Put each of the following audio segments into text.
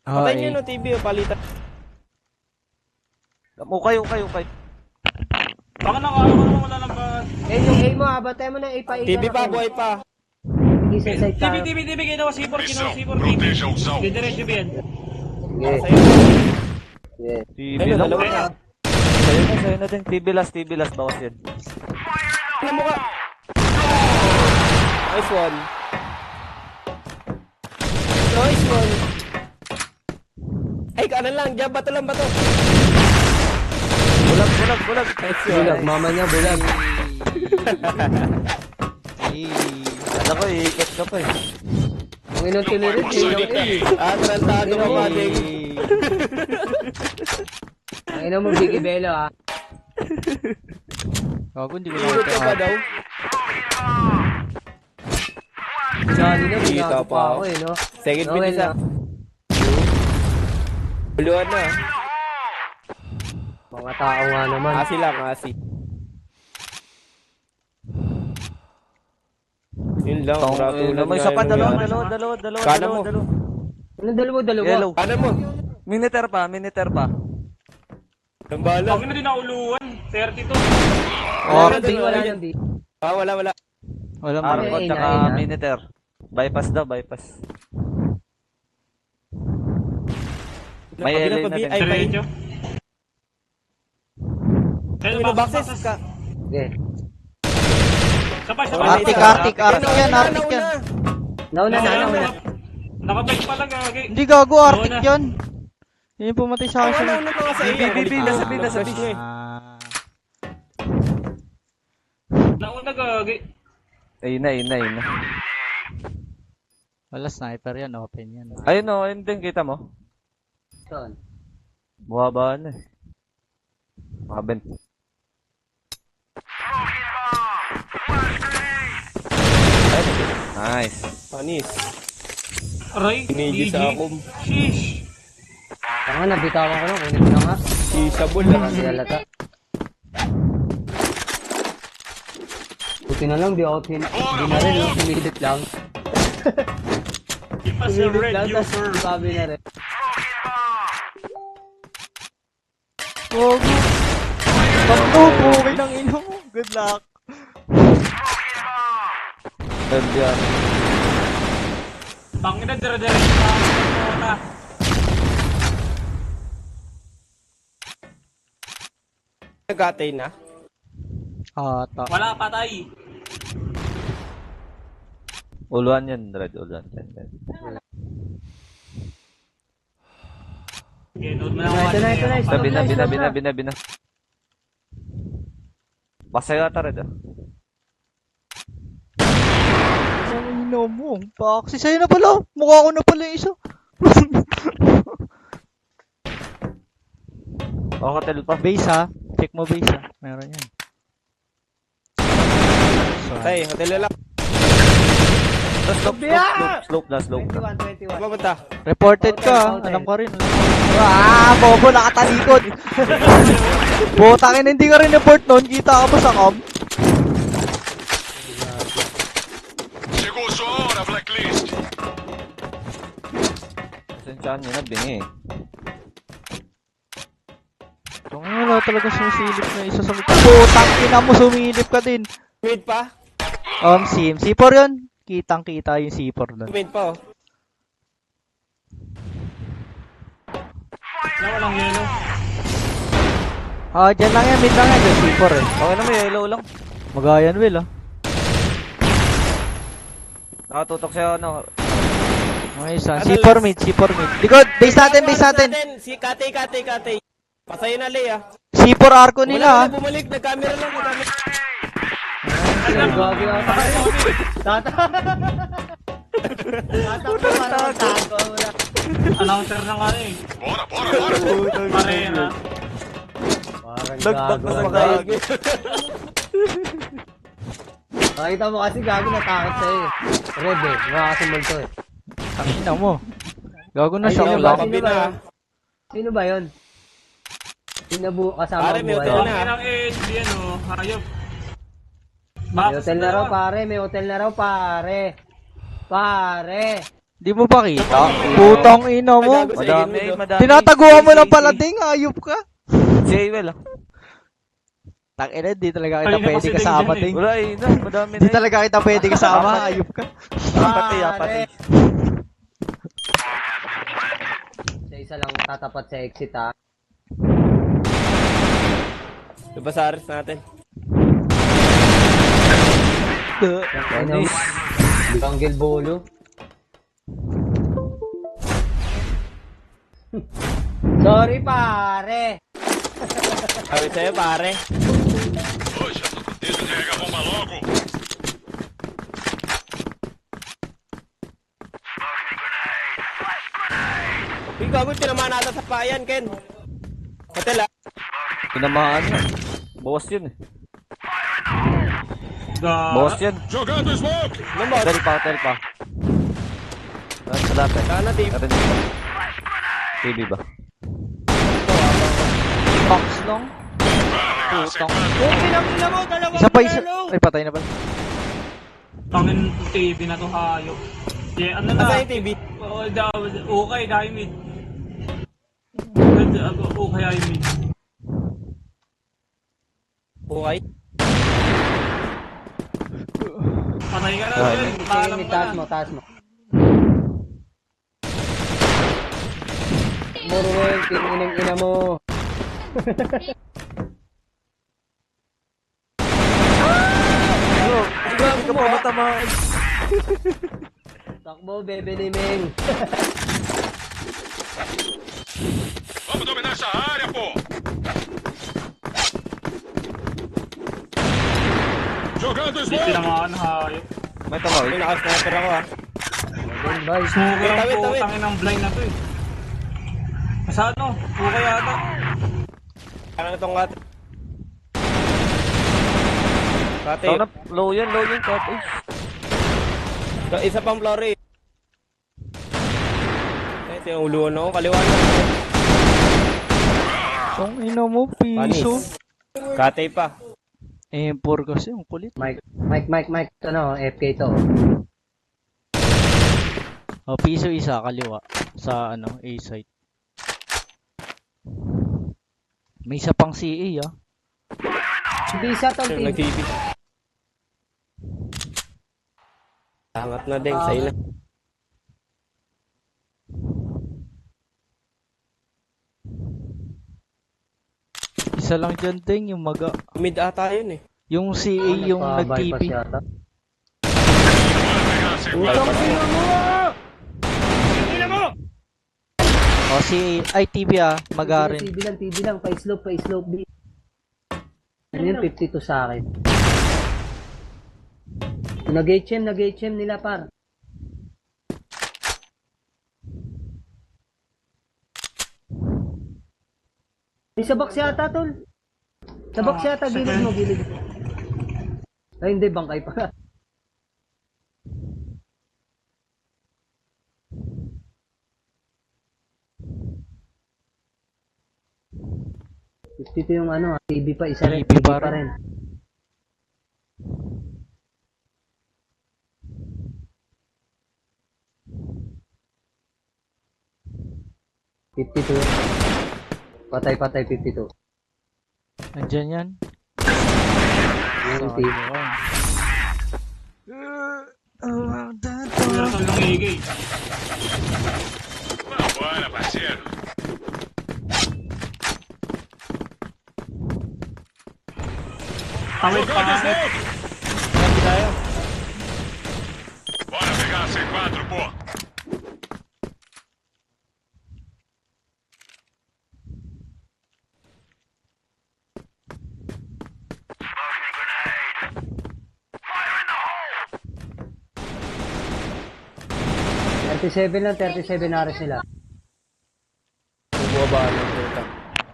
Patayin nyo ng TV o palitan. Okay. Baka nakakaroon wala lang ba? Yung A mo, batay mo na A pa. TV pa, buhay pa. Hindi sa side tayo. TV, ginawa C4, TV. Didiretso ba yan? Sige. TV Ayun, lang. dalawa na. Sa'yo na din. TV last bawas yan. Ano mo ka? Nice one. Nice one. Ay, kanan lang. Diyan, bato lang, bato. Bulag. Nice one. Bulag, mama niya bulag. Alam ko, iikot ka pa eh. Ang inong tinirit, yun yung A. Atrantado ka pa, Ding. Ang inong mo, Biggie Bello, ha. Gago, hindi ko Iikot ka pa daw. Johnny na, Kita binago pa pa ako eh, no? Second Noel pin isa. na. Buluan na. Mga tao nga naman. Asi lang, asi. Yun lang, ratulad May nga isa pa, yun dalawa. Kanan mo. Anong dalawa? Yellow. Kanan mo. Miniter pa. Ang bala. Huwag na din nauluan. 32. Wala nang B. Wala. Wala mo. Arcod Ay, tsaka na. Miniter. Bypass daw. May Pag LA na napag- din. Ay, Diretso. Sino boxes ka? Okay. Sabay. Arctic yan. Nauna na. Nakabike pa lang gagi. Hindi gago, Arctic yan. Yan yung pumatay sa akin. Wala na mga sa iyo. nasa B. Ah. Nauna gagi. Ayun na. Wala, sniper yan, open yan. Ayun o, ayun din, kita mo. Saan? Buhaba na eh. Makabent. Nice. Panis. Aray. Pinigil sa GG. ako. Sheesh. Tanga, nabitawan ko na. Kunin ko na nga. Isabol lang. Kasi halata. Buti na lang, di na rin. No? Sumilip lang. Give us a Sumilip red lang, tas user. sabi na rin. Gago. Takbo, pukin ng ino mo. Good luck. Third yan. Tangina, dire-diretso na. Nagkatay na. Ata. Wala patay. Uluan yan, Red. Uluan. Okay, nood mo lang Ito na. Sabi na. Basta yata, Red. Ang ino mo. Paksi sa'yo na pala. Mukha ko na pala yung isa. Hotel pa. Base ha. Check mo base ha. Meron yan. Tay, hotel na lang. Slope na. 21. Papunta. Reported ka ha. Hotel. Alam ko rin. Bobo, nakatalikod. Butangin, hindi ka rin report nun. Kita ka pa sa cam. Chegou sua hora, Blacklist. Sensyahan nyo na, bingi eh. Wala talaga sumisilip na isa sa... Putang ina mo, sumilip ka din. Mid pa? C4 yun. Kitang-kita yung C4 doon. Mid pa oh. Wala, walang yellow. Dyan lang yan, mid lang yan. Yung C4 eh. Okay naman, yellow lang. Magayan will ah. Nakatutok sa'yo, ano. Okay, isa. C4 mid. Likod, base natin. Si Katay. Patayin na, Lea. C4 arco nila ah. Wala, bumalik. Nag-camera lang. Ang gagi ako. Tago mo na. Announcer na nga eh. Bora. Pareha na. Parang Nagbak gago. na sa kaya. Nakita mo kasi gago natakot sa'yo eh. Red eh. Makakasimulto eh. Tangina mo. Gago na Ay, siya sino lang. ba? Sino ba yun? Sino kasama Pare, ang may buhay? hotel na. Tangina ng HD ano. Hayop. May hotel na raw pare. Pare. Di mo ba kita? Putang ina mo. Ay, gago. Madami, madami. Tinataguan mo ng palading, ayop ka. Si Aywell ah. Tangina, di talaga kita Kanina pwede kasi kasama, din ting. Wala eh, na, madami na Di eh. talaga kita pwede kasama, ayop ka. Apat eh, apat eh. Isa lang tatapat sa exit ha. Diba sa aris natin? Ano? Banggil bolo. Sorry pare. Sabi sa'yo, pare. Poxa, descarrega a bomba logo. Uy, gago, tinamaan nata sa payan, Ken. Hotel, ah. Tinamaan na. Bawas yun eh. Bawas yan. Jogando smoke. Lumot. Hotel pa. Sa dati. Sana, team. Meron dito. TV ba? Box long. Putang. Isa pa, isa. Ay, patay na pala. Tangin TV na to hayop. Yeah, ano Nasa na? yung TV. Okay, dahil mid. Okay, ay mid. Okay. Patay ka na. Ah, Jen. Paalam Sige, ka taas na. mo, taas mo. Morwell, tinginang ina mo. Hindi ka pa matama. Takbo, bebe ni Ming. Vamos dominar essa área, pô. Jogando Hindi smoke. tinamaan hayop. May tama Uy, eh. nakasniper ako, ah. Bye. Smoker ang Tawid, tawid. putangin ng blind na to eh. Sa ano? Okay yata. Parang itong kat. Kate, Tao na, low yan, cut. isa pang floor, eh. Eh, tinuluan ako, kaliwa na. Ang ina mo, piso. Kate pa. M4 kasi, ang kulit. Mike. Ano, FK to. Oh, piso isa, kaliwa. Sa, ano, A site. May isa pang CA, ah. Bisa tong Sino TV. nag-TV? Angat na din, sa'yo na. Isa lang dyan, ting, yung maga. Mid ata yun, eh. Yung CA, yung Nagpa-bypass nag-TP. yata. Bora pegar C4. Oh, CA, ay, TP, ah. Magarin. TV lang. Pa-slope, B. Ano yun, 52 sa akin. Nag-HM nila par. May sa box yata, tol. Sa box yata, gilid mo. Ay, hindi, bangkay pa. Dito yung ano, TV pa, isa rin. TV TV pa pa rin. rin. Patay, 52. Nandyan yan. Yung TV. Meron tol ng AK. Vambora, parceiro. Tawid pa Jogando nga. smoke. Bora pegar C4, pô. lang, 37 ares nila. Bumaba ng puta.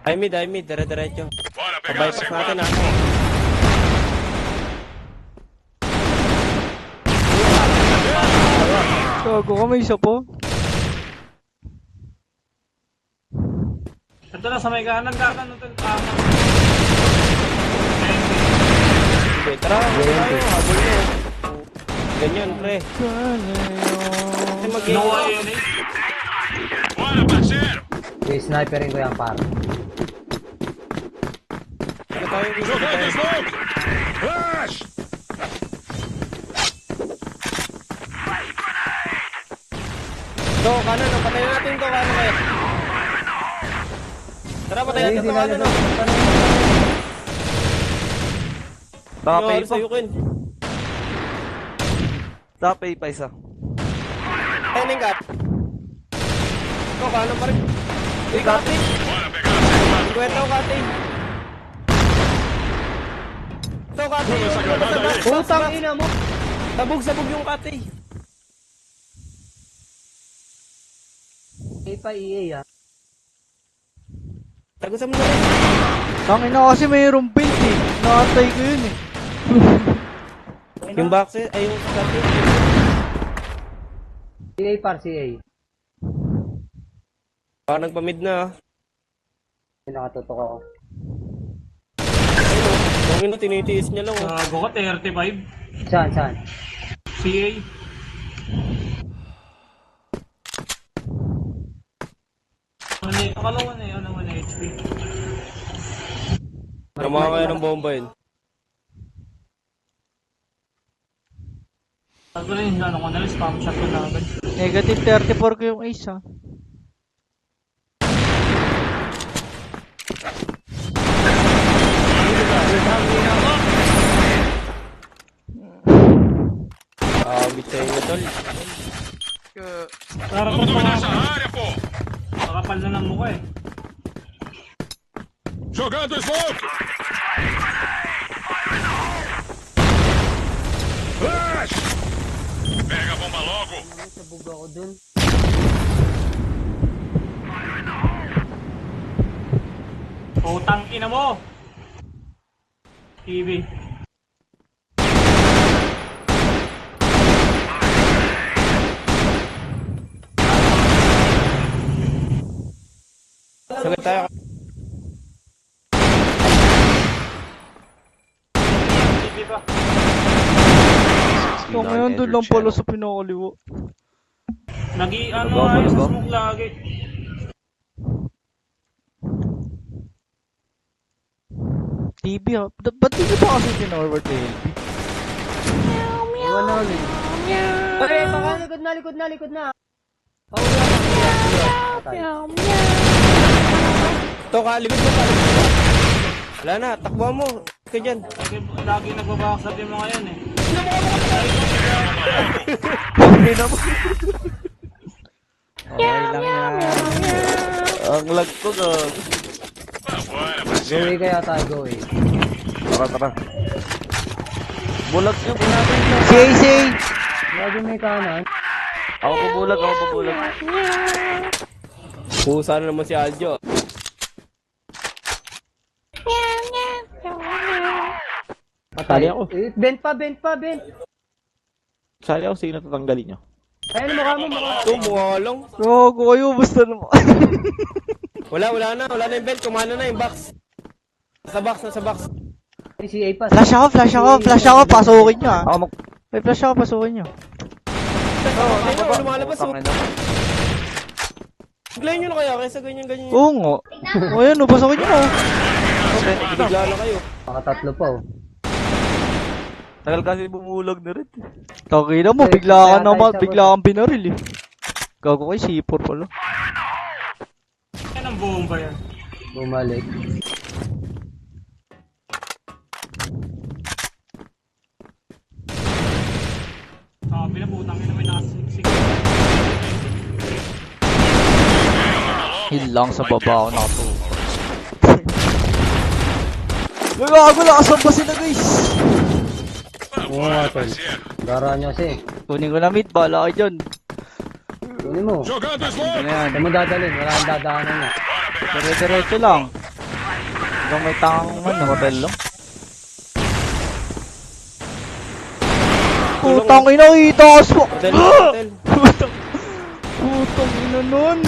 Ay mid, dire-diretso. Bora pegar Pabypass C4, natin, ah. pô. Gago ka, may isa po. Ito na sa may kanan tol. Tama. Okay, tara, tayo, habol nyo. Ganyan, pre. mag-game. Kinuha yun eh. Bora, parceiro! Okay, sniperin ko yan, par. Ano tayo dito? Jogando smoke! Flash! Do, kanan, no? Patayin natin to, kanan kaya. Tara, patayin natin to, kanan, no? Tapay Ano pa. sa'yo, Ken? Tapay pa isa. Timing ka. Ito, kanan pa rin. Uy, Kati. Bora pegar a segunda! Kwenta ko, Kati. Ito, Kati. Putang ina mo! Sabog yung Kati. EA pa EA, ah. Tagusan mo na rin. Tangin na kasi mayroong build eh. Nakatay ko yun eh. Yung boxes, ay yung Kati. CA par, CA. Parang nagpamid na, ah. Nakatutok ako. Kung ino, tinitiis niya lang, oh. Gago ka, 35. Saan, saan? CA. Akala ko na yun, naman HP. Tama kayo ng bomba yun. Sabi ko na yun, ano ko na rin, spam shot ko na agad. Negative 34 ko yung ace ah. Bitay na, tol. Parang Vamos kung dominar essa área, pô! makapal na ng mukha eh. Jogando smoke! Flash! Pega a bomba logo! Sabog ako dun. Putang ina mo! TV. Sagot tayo. TV pa. So ngayon doon lang pala sa pinakaliwa. Ano Go, nga yun go. sa smoke lagi. TB ha? Ba't hindi ba kasi pinorward eh? Iwan na ulit. Ay, baka likod na. Ito, kalibid mo, Wala na, takbuhan mo. Ka dyan. Lagi nagbabaksat yung mga yan eh. Okay lang yan. Ang lag ko, gag. Bora, Go parceiro! away kaya tayo, go away. Tara. Bulag nyo, bulag. CA! Lagi may kanan. Ako pubulag. Pusa na naman si Aljo. Patay. Sali ako. Bent pa. Sali ako, sige na tatanggalin nyo. Ayun, mukha mo. Ito, mukha lang. Gago kayo, basta naman. Wala na yung belt. Kumana na yung box. Nasa box. Ay, CA pa. Flash ako, pasukin nyo ah. Ako May flash ako, pasukin nyo. Ayun, lumalabas, oh. Tangin na. Biglayin nyo na kaya, kaysa ganyan. Oo nga. O yan, pasukin nyo oh. Bigla na kayo. Makatatlo pa, oh. Tagal kasi bumulag na rin. Takina mo, bigla kang binaril eh. Gago kay C4 pala. Yan ang bomba yan. Bumalik. Pinaputang yun na may nakasiksik. Heal lang sa baba ako nakato. Uy, gago lakas ba sila guys? Oo nga, tol. Parceiro! Dara nyo kasi. Kunin ko na mid, bahala kayo dyan. Kunin mo. Jogando Ano smoke! yan? Saan mo dadalhin? Wala kang dadaanan niya. Dire-diretso lang. Hanggang may tangang hotel lang. Putang ina, itaas mo! Hotel. Putang ina nun!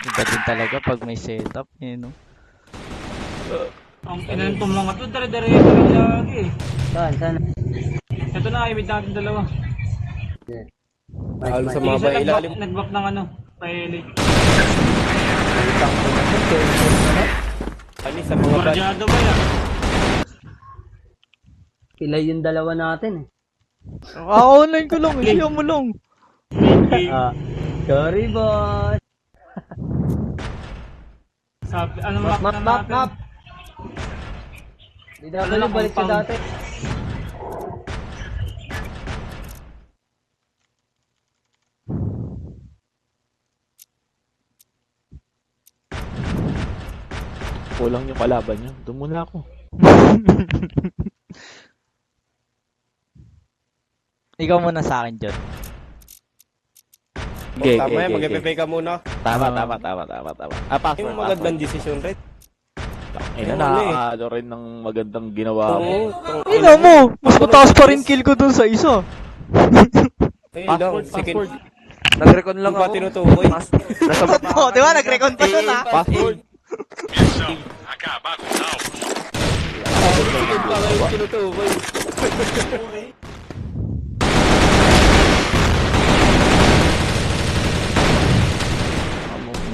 Iba din talaga pag may setup eh, no? Ang inantom mga to, dare-diretso rin lagi. Saan? Ito na, imit natin dalawa. Lalo sa Sige, mga isa ilalim. nag-back ng ano, pahilig. Ani sa mga bad. Guardiado ba yan? Pilay yung dalawa natin eh. Online ko lang, hindi mo lang. Ah, sorry boss. Sabi, ano Map, map map, na map, natin? map. Hindi Ano na lang, balik sa compound. dati. Kulang yung kalaban niya. Doon muna ako. Ikaw muna sa akin, John. Tama yan, mag-FFA ka muna. Tama. Password, Yung magandang decision, Red. Ina, Ano eh. nakakaano rin ng magandang ginawa mo. Oo. Ina mo! Mas mataas pa rin kill ko dun sa isa. Password. Nag-recon lang Lang pa ako. tinutukoy. Nasa baba. Oh, di ba? Nag-recon pa yun, ha? Password. Missão acabar com os alvos. Sige pa nga yung tinutukoy.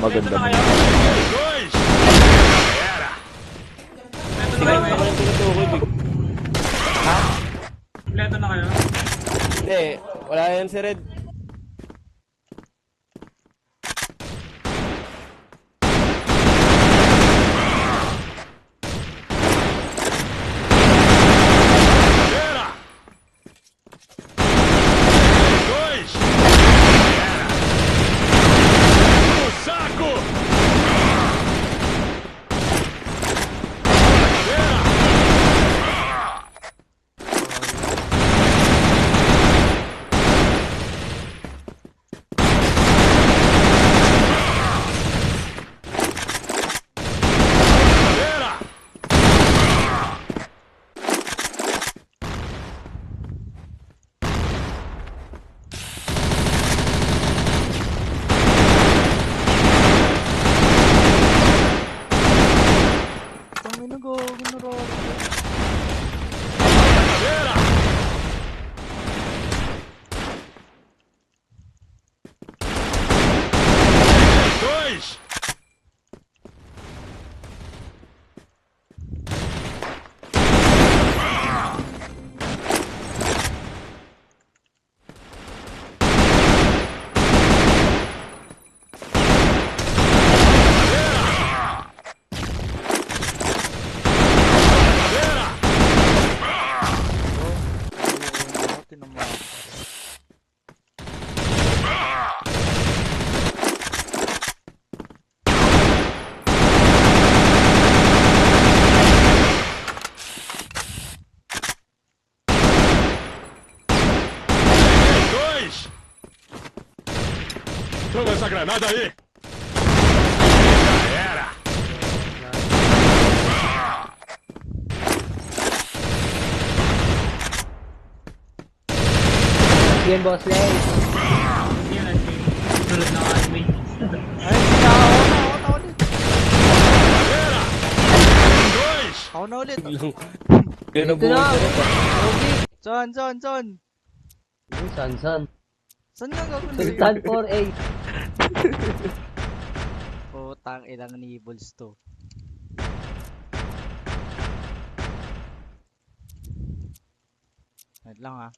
Maganda. Ito na kayo? Dois. Era. Ito Sige na pa kayo? nga yung tinutukoy. Big. Ito na kayo? Hindi, wala yan si Red. Era. Dois. Era. No saco. Era. Era. Tangin na gago na Era. Dois. Dois. Toma essa granada aí. Já era. Yan boss Lay. Hindi yan, sunod na anime. Era. Dois. Ako na ulit. Ganun Ito na. Son. San. Saan nga gagawin? Sultan 4A. Putang ilang nibbles to. Wait lang ah.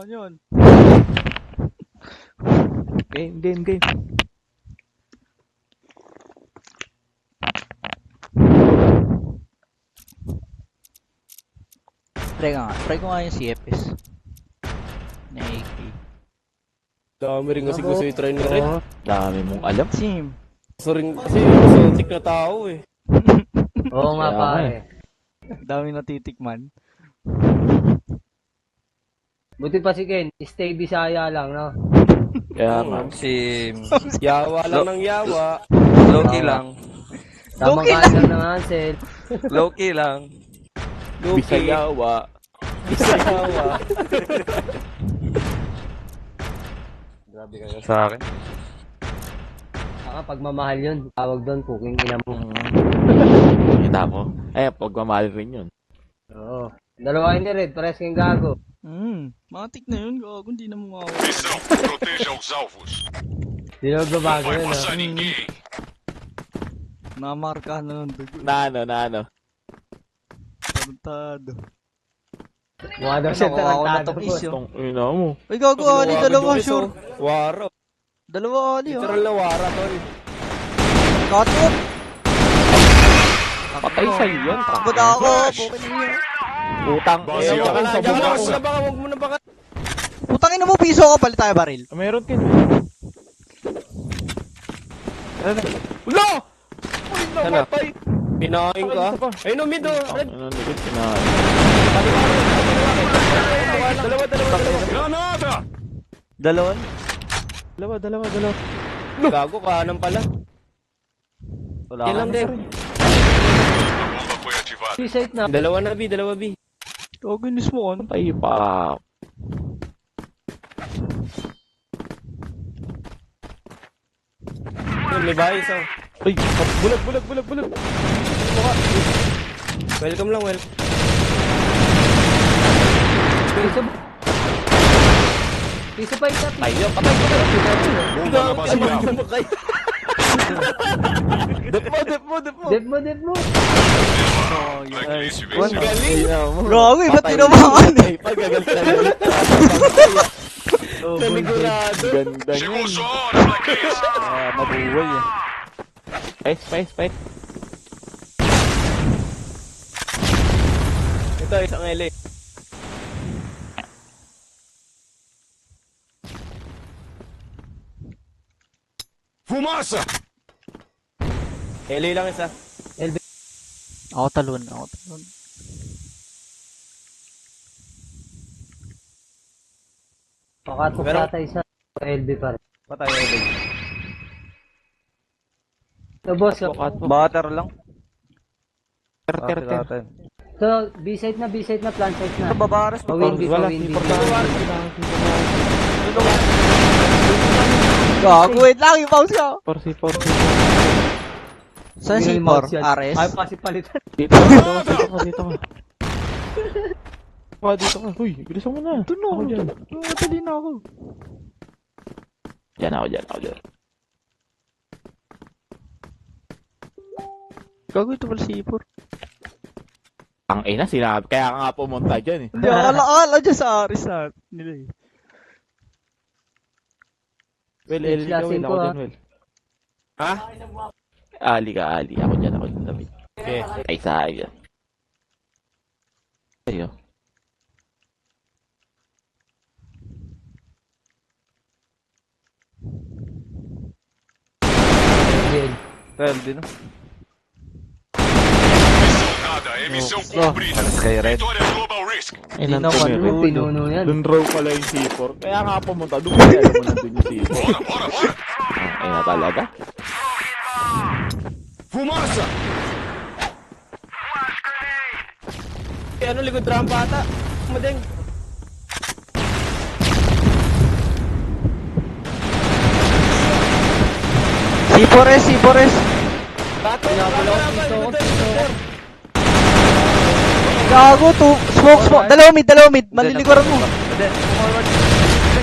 Yun. Game. Try ko nga yung CFS. Na AK. Dami rin kasi gusto i-try ni Red. Dami mong alam. Sim. Gusto rin kasi exotic na tao eh. Oo nga Kaya pare. Dami natitikman. Buti pa si Ken, stay Bisaya lang, no? Kaya nga. Sim. Yawa lang ng yawa. Low-key lang. Tamang Okay kain lang ng Hansel. Low-key lang. Luki. Bisayawa. Bisayawa. Grabe kayo sa akin. Pagmamahal yun. Tawag doon, cooking ina mo. Kita mo. Eh, pagmamahal rin yun. Oo. Dalawa hindi red, pares kang gago. Matik na yun, gago, hindi na mawawala. Missão: proteja os alvos. Di na magbabago Vai yun, ha? passar ninguém. Namarkahan na ng dugo. Na ano. Tarantado. Mukha daw siya tarantado. Itong ina mo. Uy, gago, Ali, dalawa, sure. Waro. Dalawa, Ali, ha? Literal na wara, tol. Katot! Patay sa'yo yan. Takbo na ako, bukin niyo. Utang. Boss, Eh, yun. utang sa Diyan ka buka lang, ko. huwag mo na baka. Putangin na mo, piso ka, palit tayo baril. Meron ka. Ulo! Uy, Ano? napatay. Pinain ka. Ayun o, mid o. Red. Ano, likod kinain. Dalawa. Granada! Dalawa. Dalawa. Gago, kanan pala. Wala Yan ka. lang din. A bomba foi ativada. Suicide na. Dalawa na, B. Dalawa, B. Gago, inis mo, ano? Patay pa. Yun, may bayis oh. Ay, bulag. Welcome lang, welcome. Piso pa isa. Tayo, patay. Bomba na base alvo. Dep mo. Blacklist Ang venceu. galing. Gago, ba't tinamaan eh? Ay, pagkagantan. Namigurado. Ganda Chegou yun. sua hora, Blacklist. Mabuhay eh. Spice. Ito, isang LA. Fumaça! LA lang isa. Ako talon. Pakatok Pero- yata isa. LB pa rin. Patay ulit. So, boss. Butter lang. Ter. So, B-side na, plan side na. Babaras. Pawin, B. Gago, wait lang, yung mouse ka. Porsi. Saan si Por? Ares? Ay, pasipalitan. Dito ka. Dito ka. Uy, bilisan mo na. Ito na, Ako dyan. madali na ako. Dyan ako dyan. Gago, ito pala si Ipor. Ang ina, sinabi. Kaya ka nga pumunta dyan eh. Hindi, akala dyan sa Aris na nila eh. Well, Stage Eli ka, lasing Will. ko, Ako ah. dyan, Will. Ha? Ali ka. Ako dyan David. Okay. Ay, sa akin. Ayo. Pwede no? Missão nada, emissão cumprida. Kay Red. Vitória Global Risk. Ay, Di nandun naman, yun. Will. Pinuno yan. Doon raw pala yung C4. Kaya nga pumunta. Doon kaya alam mo nandun yung C4. Bora! Ay na talaga. Fumaça! Ano, likod rampa ata. Madeng. C4S. Bato, likod. Gago, smoke. Dalawa mid. Maliliguran mo.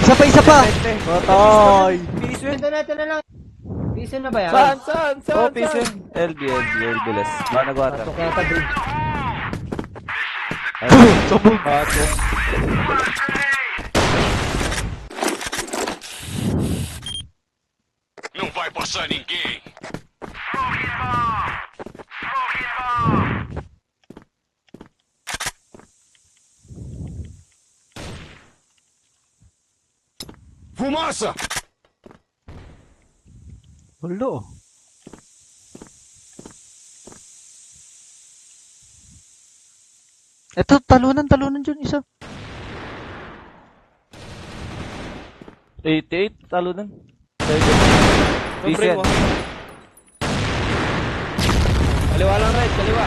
Isa pa. Patay. Ito na lang. Piso na ba yan? Saan? Oh, piso. LB less. Ba nagwater. Patok yata bridge. Não vai passar ninguém. Fumaça! Hulo. Ito, talunan dyan isa. 88, talunan. Piso mo. Kaliwa lang, right. Kaliwa.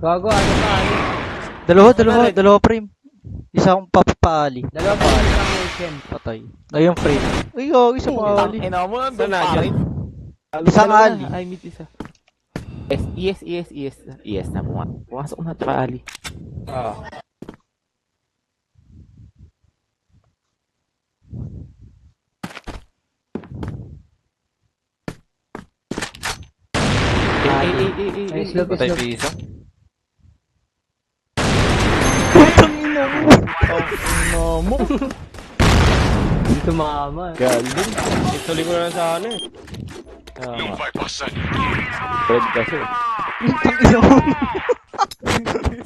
Gago, ano pa? Dalawa frame. Isa akong papaali. Dalawa pa, isang HM. Patay. Ayun, free. Uy, oh, isang paali. Ina mo, Saan na dyan? Isang ali. Ay, meet isa. Yes na. Pumasok na, tsaka ali. Ah. Ay, slope, Patay slope. piso. Dito mama. Galing. Ituloy ko na lang sa ano eh. Não vai passar Red kasi.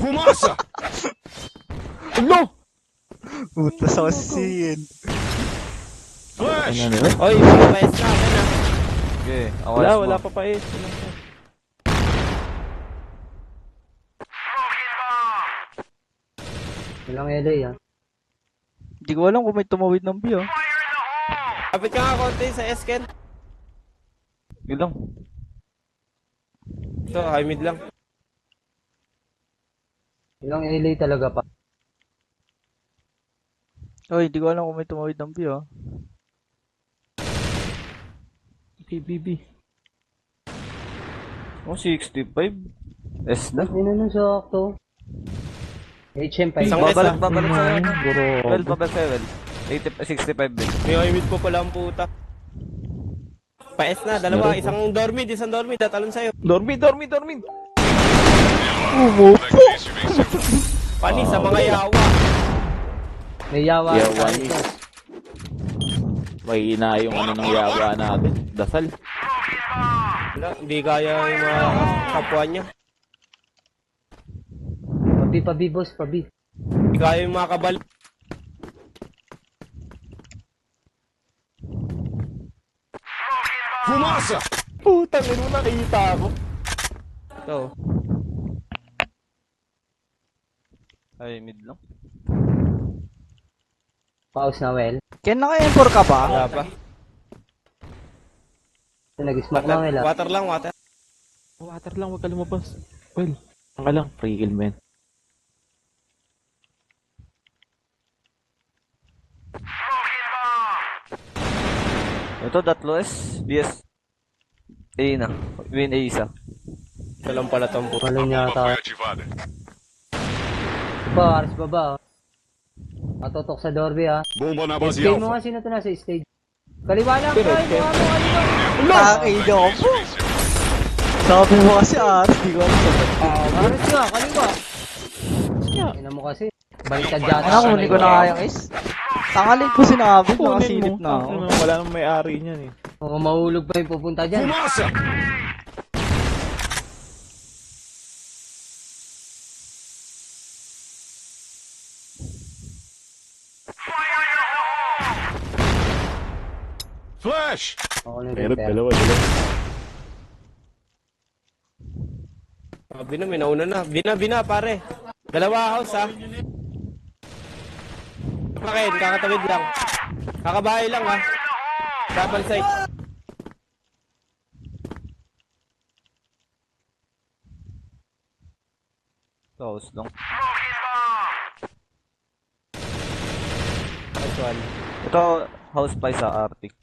fumaça! Puta sa kasihin. Flash! Ano nila? Oy, PS na, akin na. Okay, Wala pa pa eh. Walang LA ah. Hindi ko alam kung may tumawid ng B, oh. Kapit ka nga konti sa S-Ken. Yun lang. Ito, high mid lang. Walang LA talaga pa. Oy, hindi ko alam kung may tumawid ng B, oh. BB. Oh, 65. S na. Ano na sakto? HM pa. Isang Babalik sa'yo. Guro. Well, babalik sa'yo, well. 65 din. May high mid po pala ang puta. Pa-S na, dalawa. Isang dormid, tatalon sa'yo. Dormi. Blacklist venceu. Pani sa mga yawa. May yawa. Yawa ni. May ina yung ano ng yawa natin. Dasal. Wala, hindi kaya yung mga kapwa niya. Pabi, boss, pabi. Hindi kaya yung mga kabal. Fumaça! Puta, meron nakita ako. Ito. Ay, mid lang. Pause na well. Ken, naka-M4 ka ba? Wala pa. Nag-smoke lang nila. Water lang, water. Water lang, wag ka lumabas. Well, ang ka lang, free kill, man. Ito, datlo S. BS. A na. Win A isa. Ito lang pala itong puta. Malo niya Bomba ata. foi ativada. Ba, Aris baba ah. Matutok sa Dorby ah. Bomba na base Escape mo alfa. nga sino to nasa stage. Kaliwa lang, Kyle. Kaliwa mo, kaliwa. Nakakaido ako. Blacklist venceu. Sabi mo kasi Aris, di ko alam sa Aris nga, kaliwa. Ina mo kasi. Baliktad yata. Ano, kunin ko na kaya guys. Tangalin ko sinabi, Kunin nakasilip mo. na ako. Wala namang may-ari niyan eh. Mukhang mahulog pa yung pupunta dyan. Fumaça! Flash! Ako na Meron, yung dalawa. Bina, may nauna na. Bina, pare. Dalawa house, ha. Pakin, kakatawid lang. Kakabahay lang, ha. Double side. Close lang. Actual. Ito, house pa sa Arctic.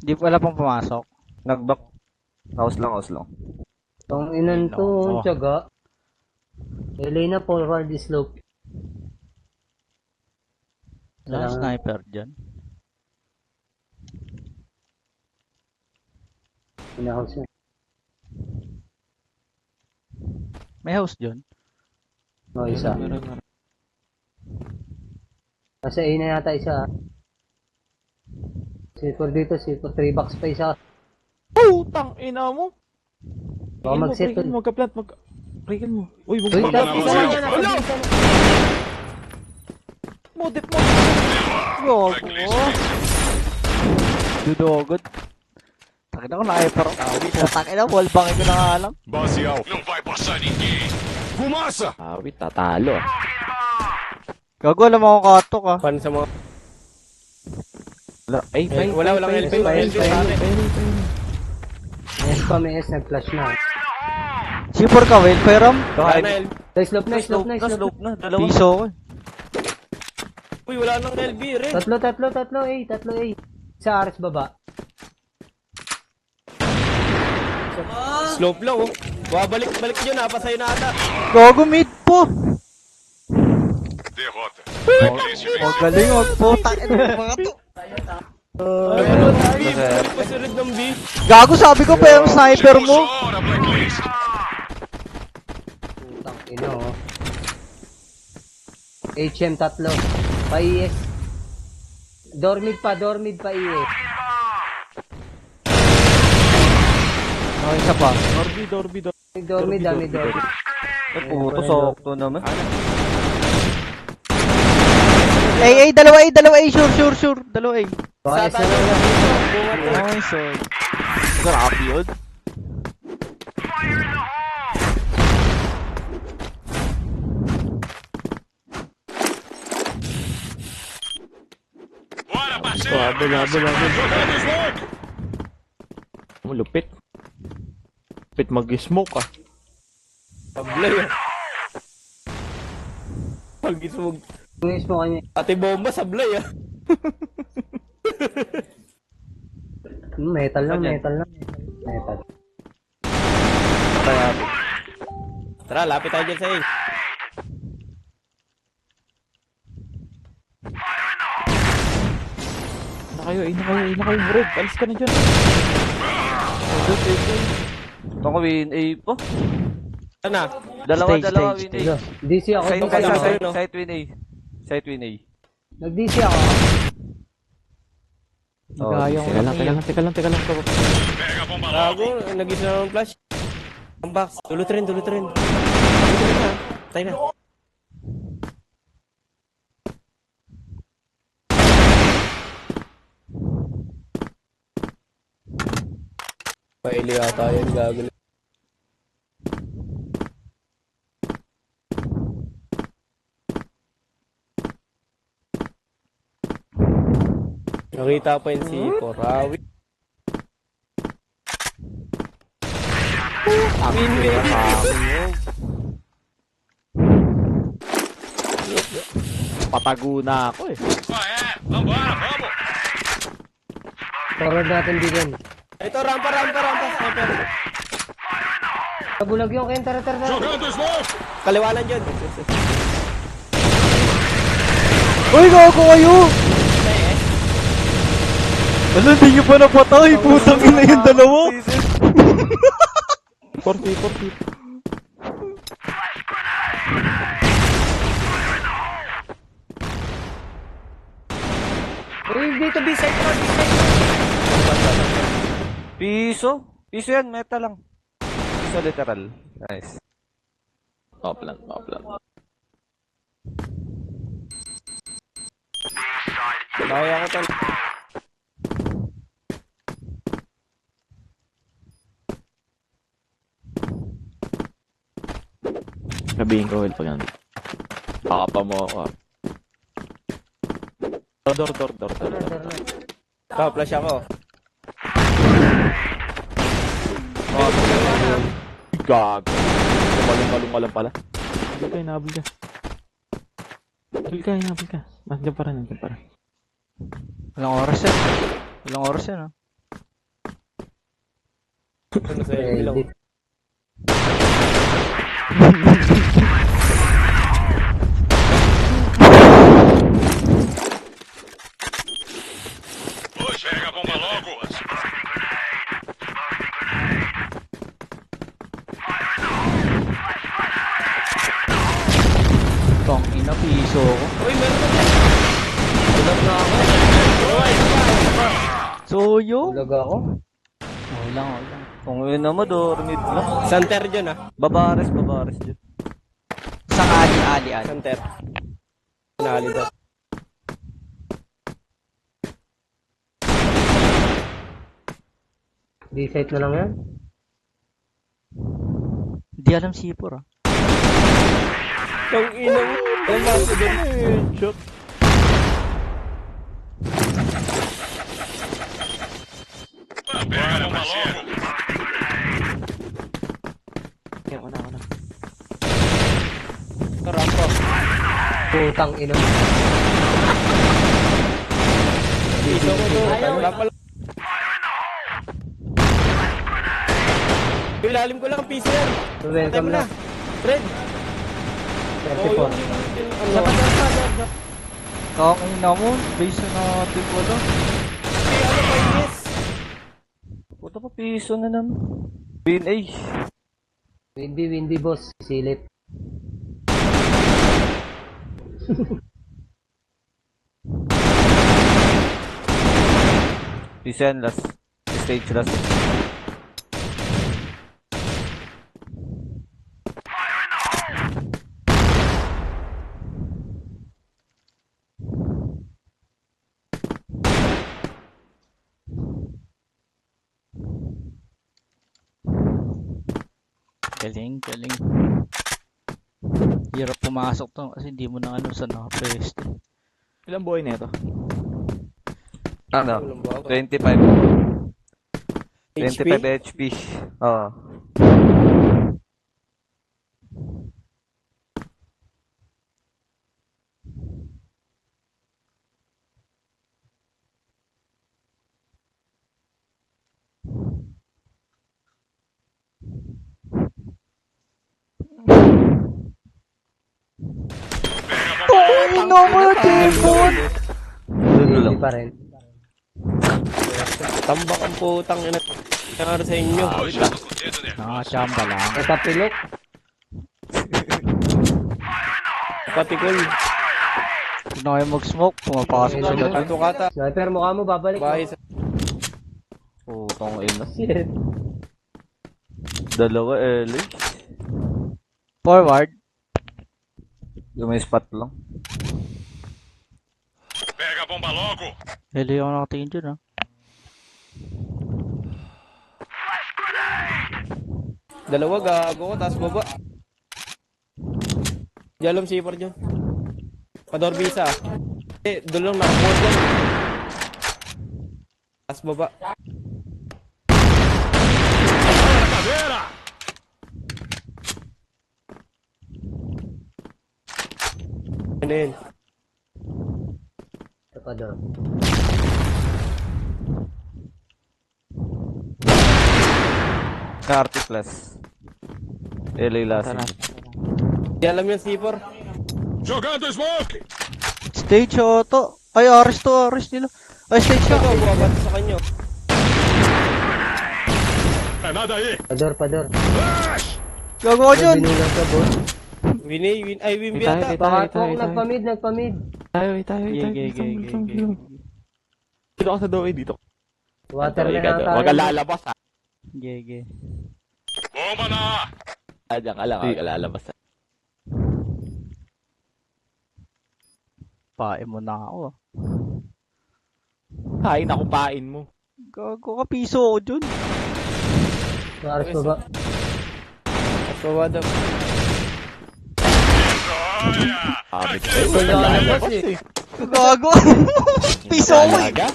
Di wala pang pumasok. Nag-back. House lang. Tong inan to, Oh. tiyaga. LA na forward slope. Wala sniper dyan. Pinahouse na. May house dyan. O, isa. Nasa A na yata isa. C4 dito, C4 3 box pa isa. Putang ina mo. Baka mag-settle. Magka-plant, Breakin mo. Uy, wag Uy, mo. tapos isa lang yan. Nakabisa na. Modip mo. Gago. Blacklist venceu. Dudogod. Takin ako na-hyper ako. Takin na, wallbangin ko na nga lang. Base alfa. Não vai passar ninguém. Fumaça! Awit, tatalo ah. Gago, alam mo akong katok ah. Pan sa mga... Wala, ay, Walang LP. LP sa atin. S pa, may S nag-flash na. C4 ka, Will, Peram? Kaya na LP. Slope na. Slope na. Dalawa. Piso ko eh. Uy, wala nang LB rin. Tatlo A. Sa Ares baba. Slope lang, oh. Balik nyo na, pasayo na ata. Gogo mid po. Derrota. Oh, galing, wag po. Takin mga to. B, balik pa si Red ng B. Gago, sabi ko pa yung sniper mo. Hora, Blacklist. Putang ina, oh. HM tatlo. Pa-ES. Dormid pa ES. Oh, isa pa. Dorby. Dormid. Ay, puto, sakto naman. Dalawa A, sure. Dalawa A. Bias na lang. Nice, oh. Grabe yun. Bora, parceiro. Labo. Jogando smoke. Lupit. Lupit mag-smoke ah. Pablay, ah. Pag-ismog. Tunis mo kanya. Ate bomba, sablay, ah. Metal lang. Tara, lapit tayo dyan sa A. Na kayo, Red. Alis ka na dyan. Ito ko win A po. Sana. Dalawa Stage. win A. DC ako. Site win A. Site win A. Nag-DC ako. Oh, Gaya ko. Teka lang. Pega a bomba Gago, logo. nag-isa na ng flash. Ang box. Dulot rin. Tayo na. Paili ata yun, gago. Nakita pa yun si Korawi. Patago na ako eh. Vambora, vamos. Forward natin din. Ito, rampa. Sniper. Kabulag yung enter. Jogando smoke. Kaliwanan dyan. Uy, gago kayo! Ano, hindi nyo pa napatay? Putang ina yung dalawa! 40. Uy, dito B-side ko. Piso yan, meta lang. Piso literal. Nice. Top lang. Kaya ko tal. Sabihin ko, Will, pag nandito. Pakapa mo ako ah. Door. Ito, flash ako. Gago. Kumalong ka lang pala. Habol ka. Habol ka. Nandiyan pa rin. Walang oras yan, ah. Ano sa'yo, ilaw. Pega a bomba logo. Tong ina, piso ko. Uy, meron na dyan. Tulad na ako. Soyo? Bulag ako. Okay lang. Kung yun naman, dormid lang. Santer dyan, ah. Babares dyan. Isang ali. Santer. Nali daw. B-side na lang yan. Hindi alam sipor, ah. Ang ina mo. Ang baso dyan. Shot. Pega a bomba logo. Ako na. Ito, rampa. Putang ina. Piso ko to. Wala pala. Ilalim ko lang ang piso yan. Welcome Patay mo na. Fred. 34. Kakain na mo. Base na natin ko lang. Puta pa piso na naman. Win A. Windy, boss. Silip. Piso yan last. Stage last. Galing, galing. Hirap pumasok to kasi hindi mo na ano sa naka-pwesto. Ilang buhay na ito? Ano? 25. 25 HP. Oo. Ino mo na tipon! Windy pa rin. Tambak ang putang ina. Nangyari sa inyo. Nakachamba lang. Nakapilok. Patikol. Hindi na kayo mag-smoke. Pumapasok sila dun. Ito kata. Sniper, mukha mo, babalik. Bahay sa... Putang ina. Shit. Dalawa LA. Forward. Yung may spot lang. Pega a bomba logo. Heli ako nakatingin dyan ah. Dalawa gago ko, taas baba. Jalom sipar dyan. Pador bisa. Doon lang nakakuha dyan. Taas baba. Caveira. Ano yun? Ito pa doon. Karti plus. LA last. Di alam yun sipar. Jogando smoke. Stage auto. Ay, Ares to. Ares nila. Ay, stage Ito, ka. buwabat sa kanyo. Granada aí. Pador. Flash. Gago ka dyan. Binulang ka, boss. Ay, win Wait tayo, biyata. wait tayo, Baka wait tayo, ako wait tayo. nagpamid. Tayo. Dito ka sa doorway, dito. Water na Ikaw, lang tayo. Huwag ka lalabas ha. Gege. Bomba na. Diyan ka lang, huwag ka lalabas ha. Pae mo na ako ah. Kain ako, pain mo. Gago ka. Piso ako dyan. Aras pa ba? Taas baba daw. Abit Wala na boss eh. Gago. Piso ako eh. Talaga?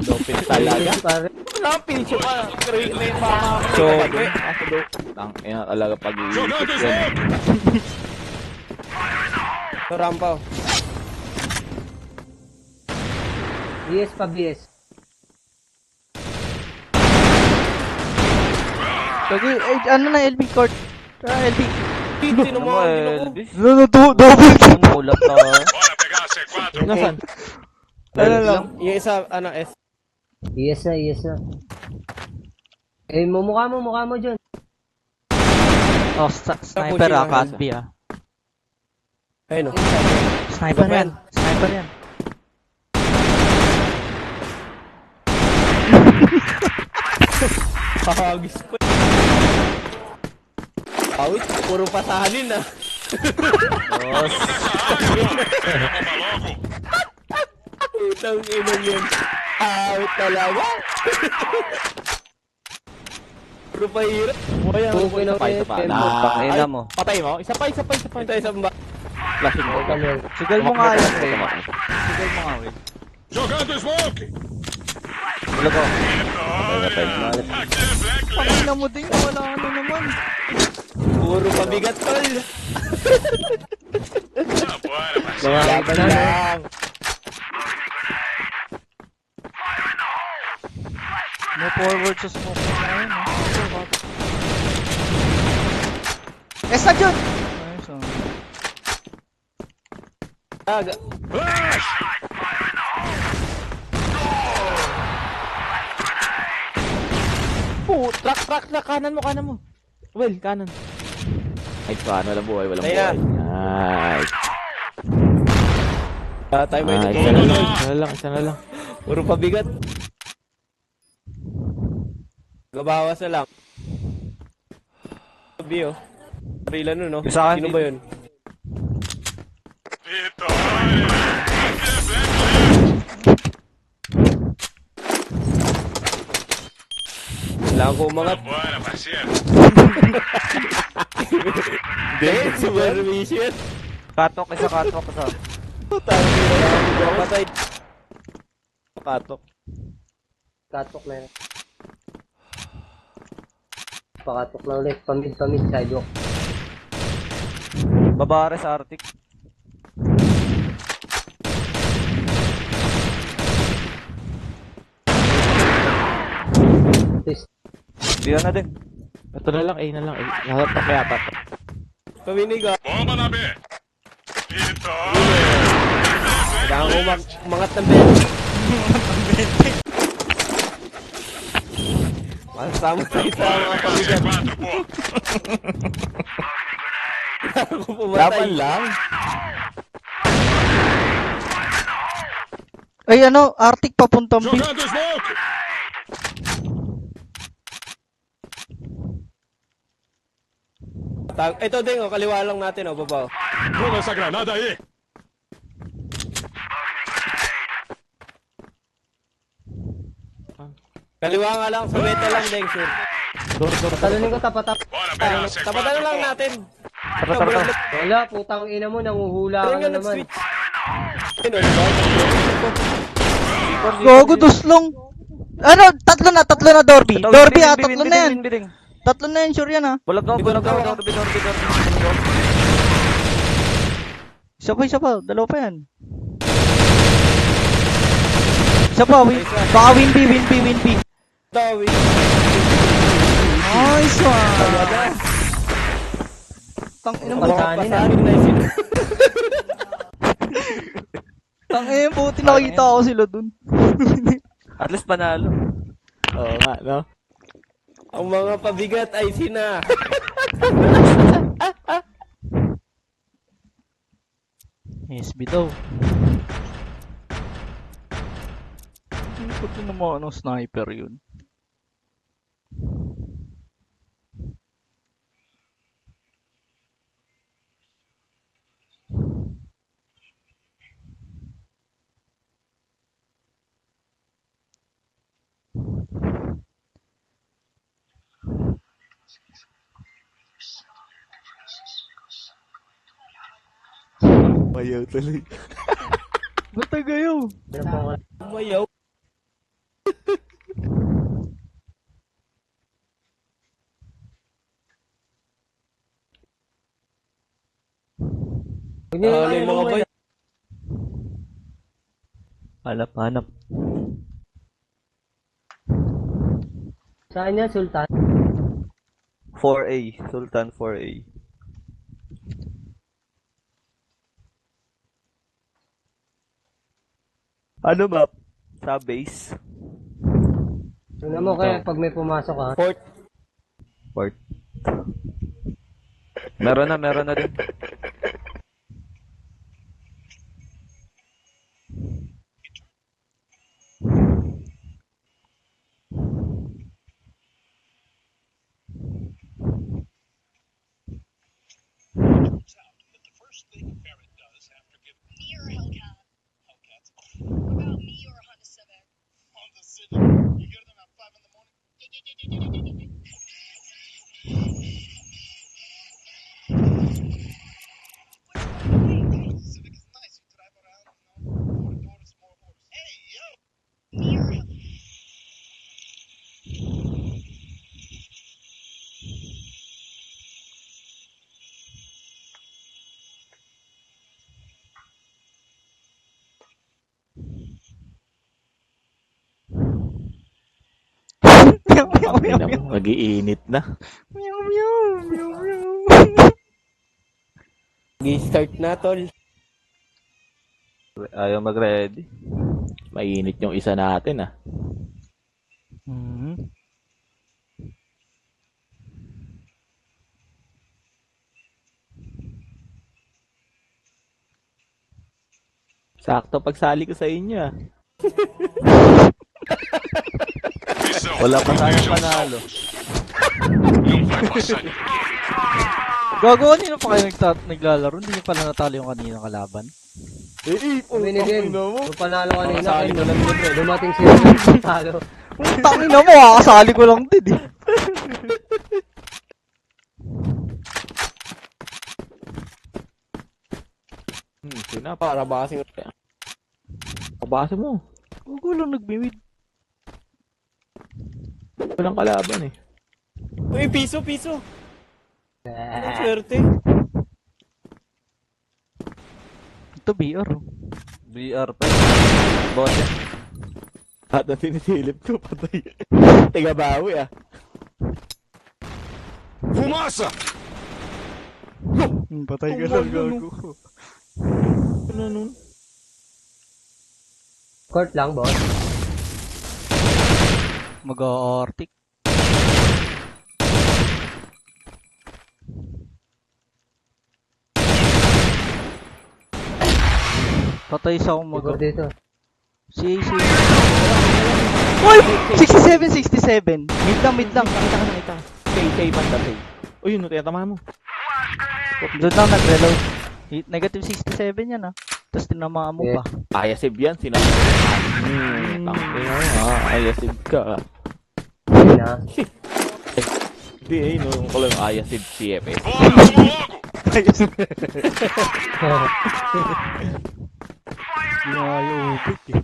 Lopit talaga? Pare. Wala kang piso ka. May mga So, Ang ina talaga Jogando pag-iisip yan. smoke. ito rampa. BS pa, BS. Gago. Ay, ano na, LB court. LB. Sino mo? Elvis? Double. Mulap na. Bora pegar a C4. Nasaan? Ano lang. Yung isa, ano, S. Yes na. Eh, mukha mo dyan. Oh, sniper ah, cat B ah. Ayun o. Sniper Iba yan. Sniper yan. Hagis ko. Awit, puro pasahanin ah. Bomba logo. Putang ina yun. Awit talaga. Puro pahirap. Puro Isa pa. Pangina mo. Patay mo? Isa pa. Ito isang ba? Flashing mo. Sigal mo nga yan. Sigal mo nga, Will. Jogando smoke. Wala ko. Aqui é Black Lane. Pangina mo din. Wala ano naman. Puro pabigat tol. Bora, parceiro. Laban lang. Mo forward sa smoke na ngayon. Esa dyan! Nice, oh. Flash! Track, kanan mo. Well, kanan. Ay, paano, walang buhay. Kaya. Nice. Tayo may Nice, nagkukulang. isa na lang. Puro pabigat. Gabawas na lang. Sabi oh. Parila nun, no? Isa akin, Sino ba yun? Vitória! Kailangan ko umangat. Bora, parceiro! Hindi, super mission. Katok, isa. Patay. Katok. Katok na yan. Pakatok na ulit. Pamid, sidewalk. Babare sa Arctic. Twist. Diyan na din. Ito na lang, A na lang. Lahat pa kaya pa. Paminig ah. Bomba na B! Vitória! Kailangan ko umangat ng bed. Masama tayo sa mga pabigat. 4 po! Kailangan ko pumatay. Laban lang. Ay ano, Arctic papuntang B. Jogando smoke! Ito din oh, kaliwa lang natin oh, baba oh. Pula essa granada aí! Kaliwa nga lang, sa meta lang din, sure. Talunin ko tapat. Bora pegar C4 Tapatan na lang po! natin. Tara. Wala, putang ina mo, nanguhula Pero ka nga na naman. nag-switch. Ano, diba? Gogo duslong. Ano, tatlo na Dorby. Dorby ah, tatlo na yan. Bidding. Tatlo na yan, sure yan ah. Bulag daw. Dorby. Isa pa, dalawa pa yan. Isa pa, baka win B. Tawi. Nice one. Tang ina mo. Pasanin ah. Pasanin na yun. Tang ina, buti nakita ko sila dun. At least panalo. Oo nga, no? Ang mga pabigat ay sina. SB daw. Ikot yun naman anong sniper yun. Mayaw tuloy. Ba't tagayo? Umayaw. Alin mga bay. Hanap. Saan yan, Sultan? 4A. Sultan 4A. Ano map? Sa base. Tingnan mo kaya pag may pumasok ha. Fort. Meron na din. Me or Hellcat? Hellcats. What about me or a Honda Civic? Honda Civic? You hear them at 5 in the morning? Civic is nice. You drive around, more doors, more horse. Hey, yo! Me or Meow, meow, meow, Ina mo, mag-iinit na. meow, meow, meow, meow. Start na, tol. Ayaw mag-ready. Mainit yung isa natin ah. Hmm. Sakto pagsali ko sa inyo ah. Missão. Wala pa tayong Ignition panalo. Não vai passar ninguém. Gago, kanino pa kayo naglalaro? Hindi nyo pala natalo yung kanina kalaban? Kami ni Game. Kung panalo kanina, Nakasali ko lang yun, dumating sila ng talo. Tangin na mo, kakasali ko lang din eh. Sina, para basing. Kabasa mo. Gago lang nagmimid. Walang kalaban eh. Uy, piso, piso. Ang swerte. Ito BR. BR pa. Bote. At ang sinisilip ko, patay. Tiga bawi ah. Fumaça! Patay ka lang, gago. Ano nun? Court lang, boss. Mag-a-arctic. Patay sa akong Siguro dito. Si Uy! 67, 67. Mid lang. Nakita ka na ito. Say, banda, say. Uy, yun, tinatama mo. Doon lang nag-reload. Negative 67 yan ah. Tapos tinamaan mo pa. Ayasib yan, sinabi. Tangin mo ayasib ka. Ayun na. Hindi eh, no, ko lang ayasib CFS. Bora, vamos logo! Ayaw eh.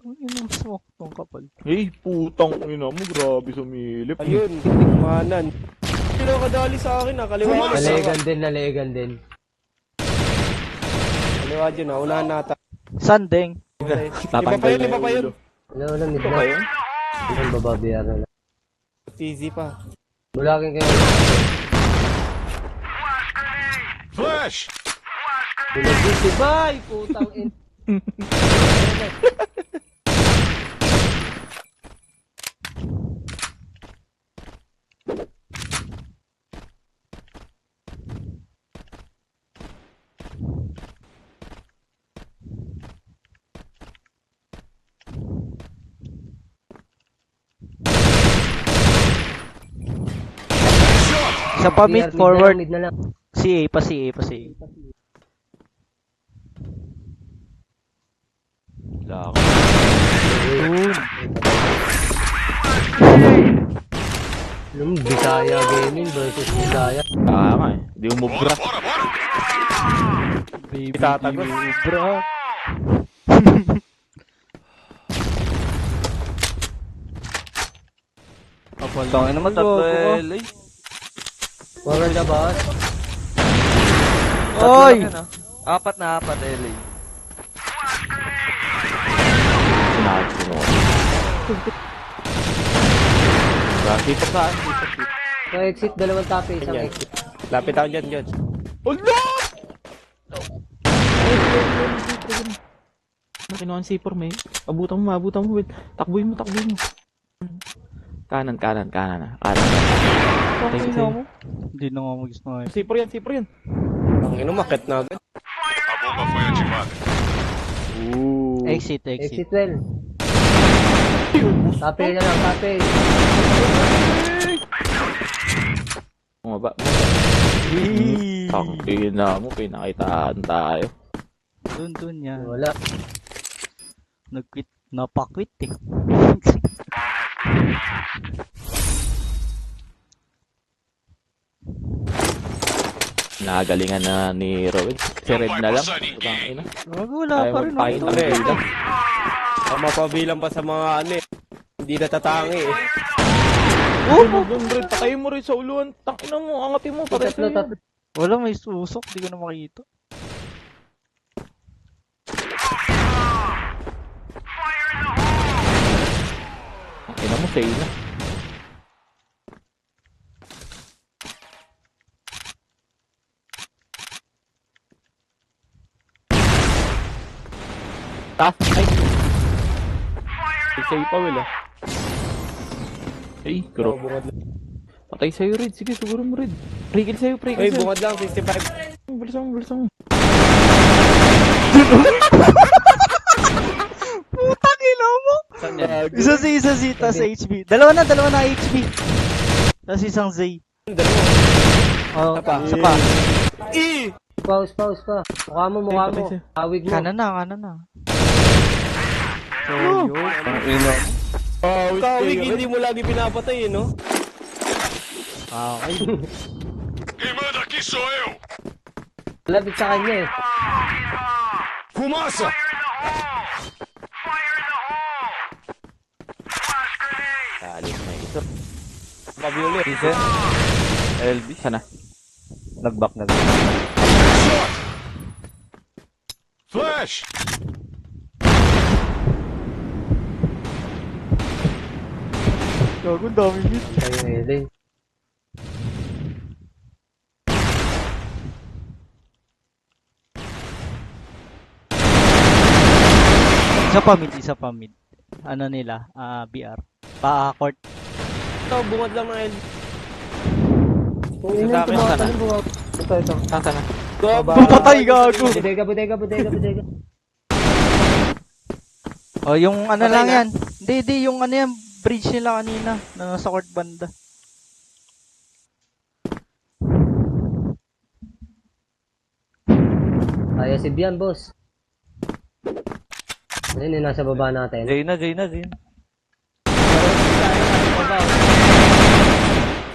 Tangin ang smoke tong kapal. Hey, putang ina mo, grabe sumilip. Ayun, tikmanan. Sino kadali sa akin ah, kaliwa ko. Nalegan din. Kaliwa dyan ah, unahan nata. Sandeng. Iba pa yun. Wala, mid Ito ba na. yun? Ang bababiyaran na lang. Easy pa. Bulakin kayo. Flash! Bye! Putang in. Isa pa mid BR, forward. Mid na lang. CA pa. Wala ako. Bisaya Gaming versus Bisaya. Tama eh. Di umubra. Bora, bora! Baby Itatagos. bro. Tangin naman, tatlo LA. Forward na boss. Oy! Apat na apat LA. Sinabi ko no. Dito saan? So exit, dalawang tape, isang Ganyan. exit. Lapit ako dyan, dyan. Ula! Nakinuha ang C4 may. Abutan mo. Wait. Takbuhin mo. Kanan. Kanan. Tangin na mo. Hindi na nga mag-snipe. C4 yan. Ang inumakit na agad. A bomba foi ativada. Exit. Exit well. Tape na lang, tape. Bumaba. Tangin na mo. Pinakitaan tayo. Dun yan. Wala. Nag-quit. Napakwit eh. Nagalingan na ni Rowan. Si Red na lang. Putang ina. Wala Ayaw pa rin. magpain ako. na rin. Ang mapabilang pa sa mga ano eh. Hindi natatangi eh. Doon Red. Patayin mo rin sa uluan. Tangina mo. Angatin mo. Pares Tatlo, na tatlo. Wala, may susok. Di ko na makita. mo, say na. Taas, ay. Say pa, Will, ah. Ay, gro. Patay sa'yo, Red. Sige, siguro mo, Red. Pre-kill sa'yo, Ay, pre-kill sa'yo. bungad lang, 65. Bilisan mo, bilisan mo. Putang ina mo! Saan yan? Isa si tas HB. Dalawa na HB. Tapos isang Z. Oh, isa pa. Pause pa. Mukha mo. Hawig mo. Kanan na. So, yun. Ang ina. Kawig, hindi mo lagi pinapatay, no? Okay. Quem manda aqui sou eu! Lapit sa kanya eh. Fumaça! Alis na ito. Pabiolet. Season. LB. Sana. Nag-back na. Flash! Gago, dami hit. Tayo Ellen. Isa pa mid. Ano nila? BR. Court. Ito, bungad lang ng L. Kung ina Sa akin, sana. Ito. Sana. Papatay, gago. Bodega. Oh, yung ano Patay lang na? yan. Hindi, yung ano yan, bridge nila kanina, na nasa court banda. Kaya si Bian, boss. Ayun, nasa baba natin. Jay na.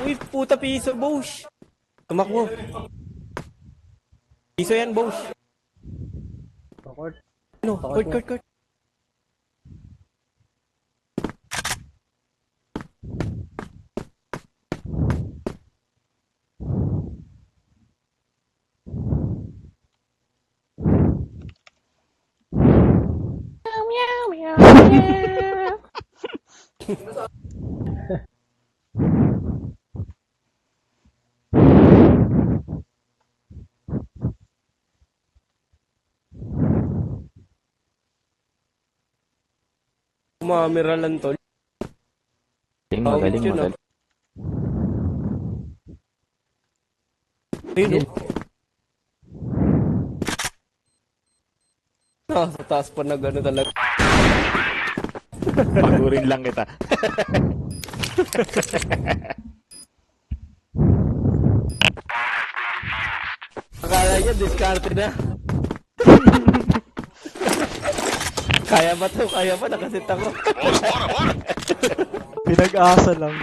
Uy, puta piso, Bosh. Tumakbo. Piso yan, Bosh. Court. Ano? Court. Kumamira lang tol. Magaling. Ayun, sa taas pa na gano'n talaga. Pagurin lang kita. Akala niya, discarded na. Kaya ba to? Kaya ba? Nakasit ako. Bora! Pinag-asa lang.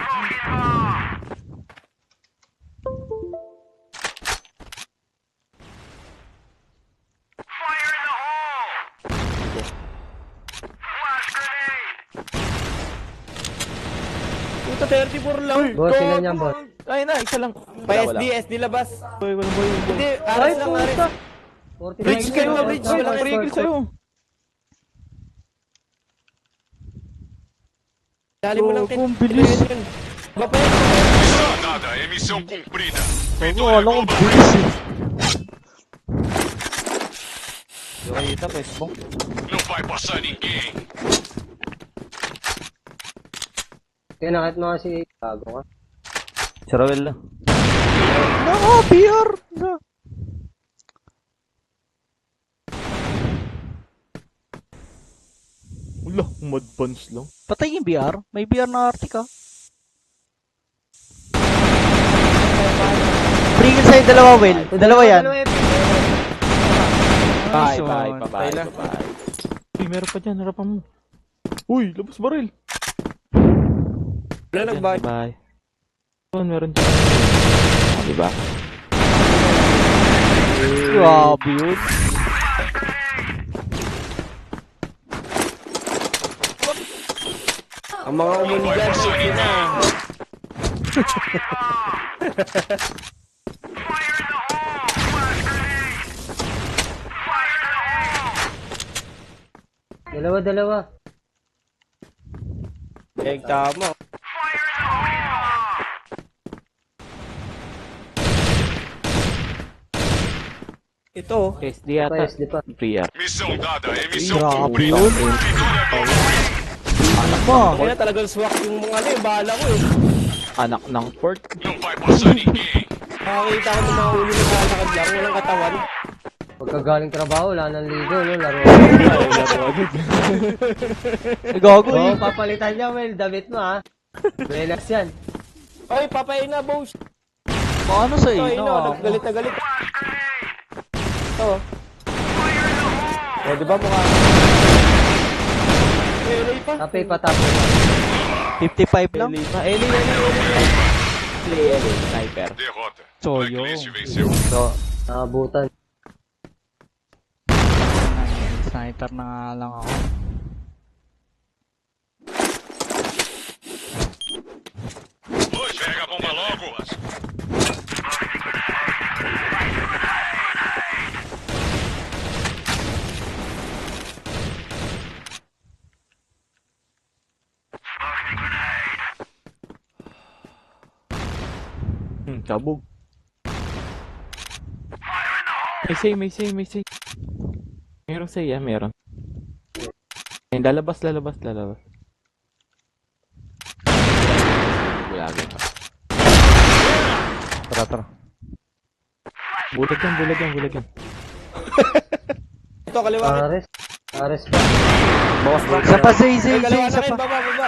Puta, 34 lang. Boss, ilan yan, boss? Ay na, isa lang. Pa SD labas. Walang boy. Hindi, aras lang, aras. 45 Bridge kayo, bridge. Ay, Walang pre-kill sa'yo. Dali mo lang. Kung bilis. Bapa yan. Nada, emissão cumprida. Wala kong bilis eh. Yung kita, Facebook. Não vai passar ninguém. Kaya nakit mo kasi bago ka. Si Roel lang. BR! Wala, mud punch lang. Patay yung BR? May BR na Arctic ah. Bring sa'yo dalawa, Will. Dalawa yan. Bye. Patay na. Uy, meron pa dyan, harapan mo. Uy, labas baril. Wala nag-buy. Bye. Meron dyan. Diba? Grabe yun. Ang mga umunidad, sige na. Dalawa. Eh, tama. Ito. SD yata. PSD pa. Priya. Missão dada, emissão Grabe cumprida. yun. Vitória do Anak mo. Kaya talagang swak yung mga ano, yung bahala ko eh. Anak ng port. Não vai passar ninguém. Nakakita ko ng mga ulo na lalakad lang, walang katawan. Pagkagaling trabaho, wala nang ligo, no? Laro. Gago Oo, eh. papalitan niya, Well. Damit mo, ha? Relax yan. Oy, papayin na, boss. Paano sa Ito, ino? galit na galit. Ito. O, di ba mukha? LA pa. Tapay pa, tapay. 55 lang. LA pa. LA. Play LA. Sniper. Derrota. Soyo. Blacklist venceu. Nakabutan. Sniper na nga lang ako. Pega a bomba logo. Kabog. May say. Meron say, meron. Ayun, lalabas. Bulagin pa. Tara. Bulag yan. Ito, kaliwa. Ares pa. Bawas lang. Isa pa, Zay. Kaliwa Isa na rin, pa. baba.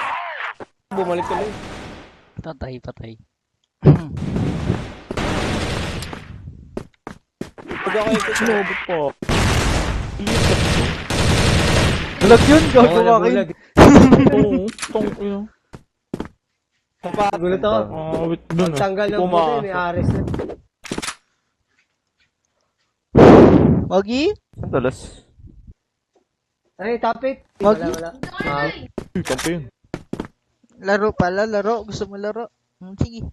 Bumalik ka lang. Patay. Pag ako ikot mo. Lobot po. Bulag yun, gago Oo, akin. nabulag. Oo, tong ino. Gulat ako. Wait dun ah. Pagtanggal ng buto, may Ares na. Wagi? Dalas. Ay, tapit. Wag- Wala. Kampo yun. Laro pala, laro. Gusto mo laro? Sige.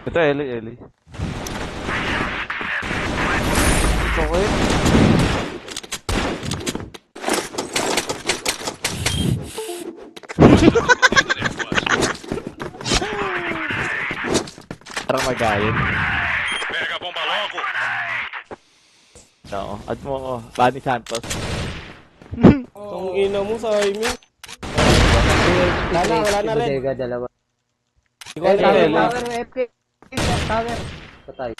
Ito, LA. Okay. Parang magayon. Pega a bomba logo. Oo. At mo, Bani Santos. Itong ina mo sa Amy. Wala na rin. Bodega, dalawa. Hindi ko alam. Tower, FK. Tower. Patay.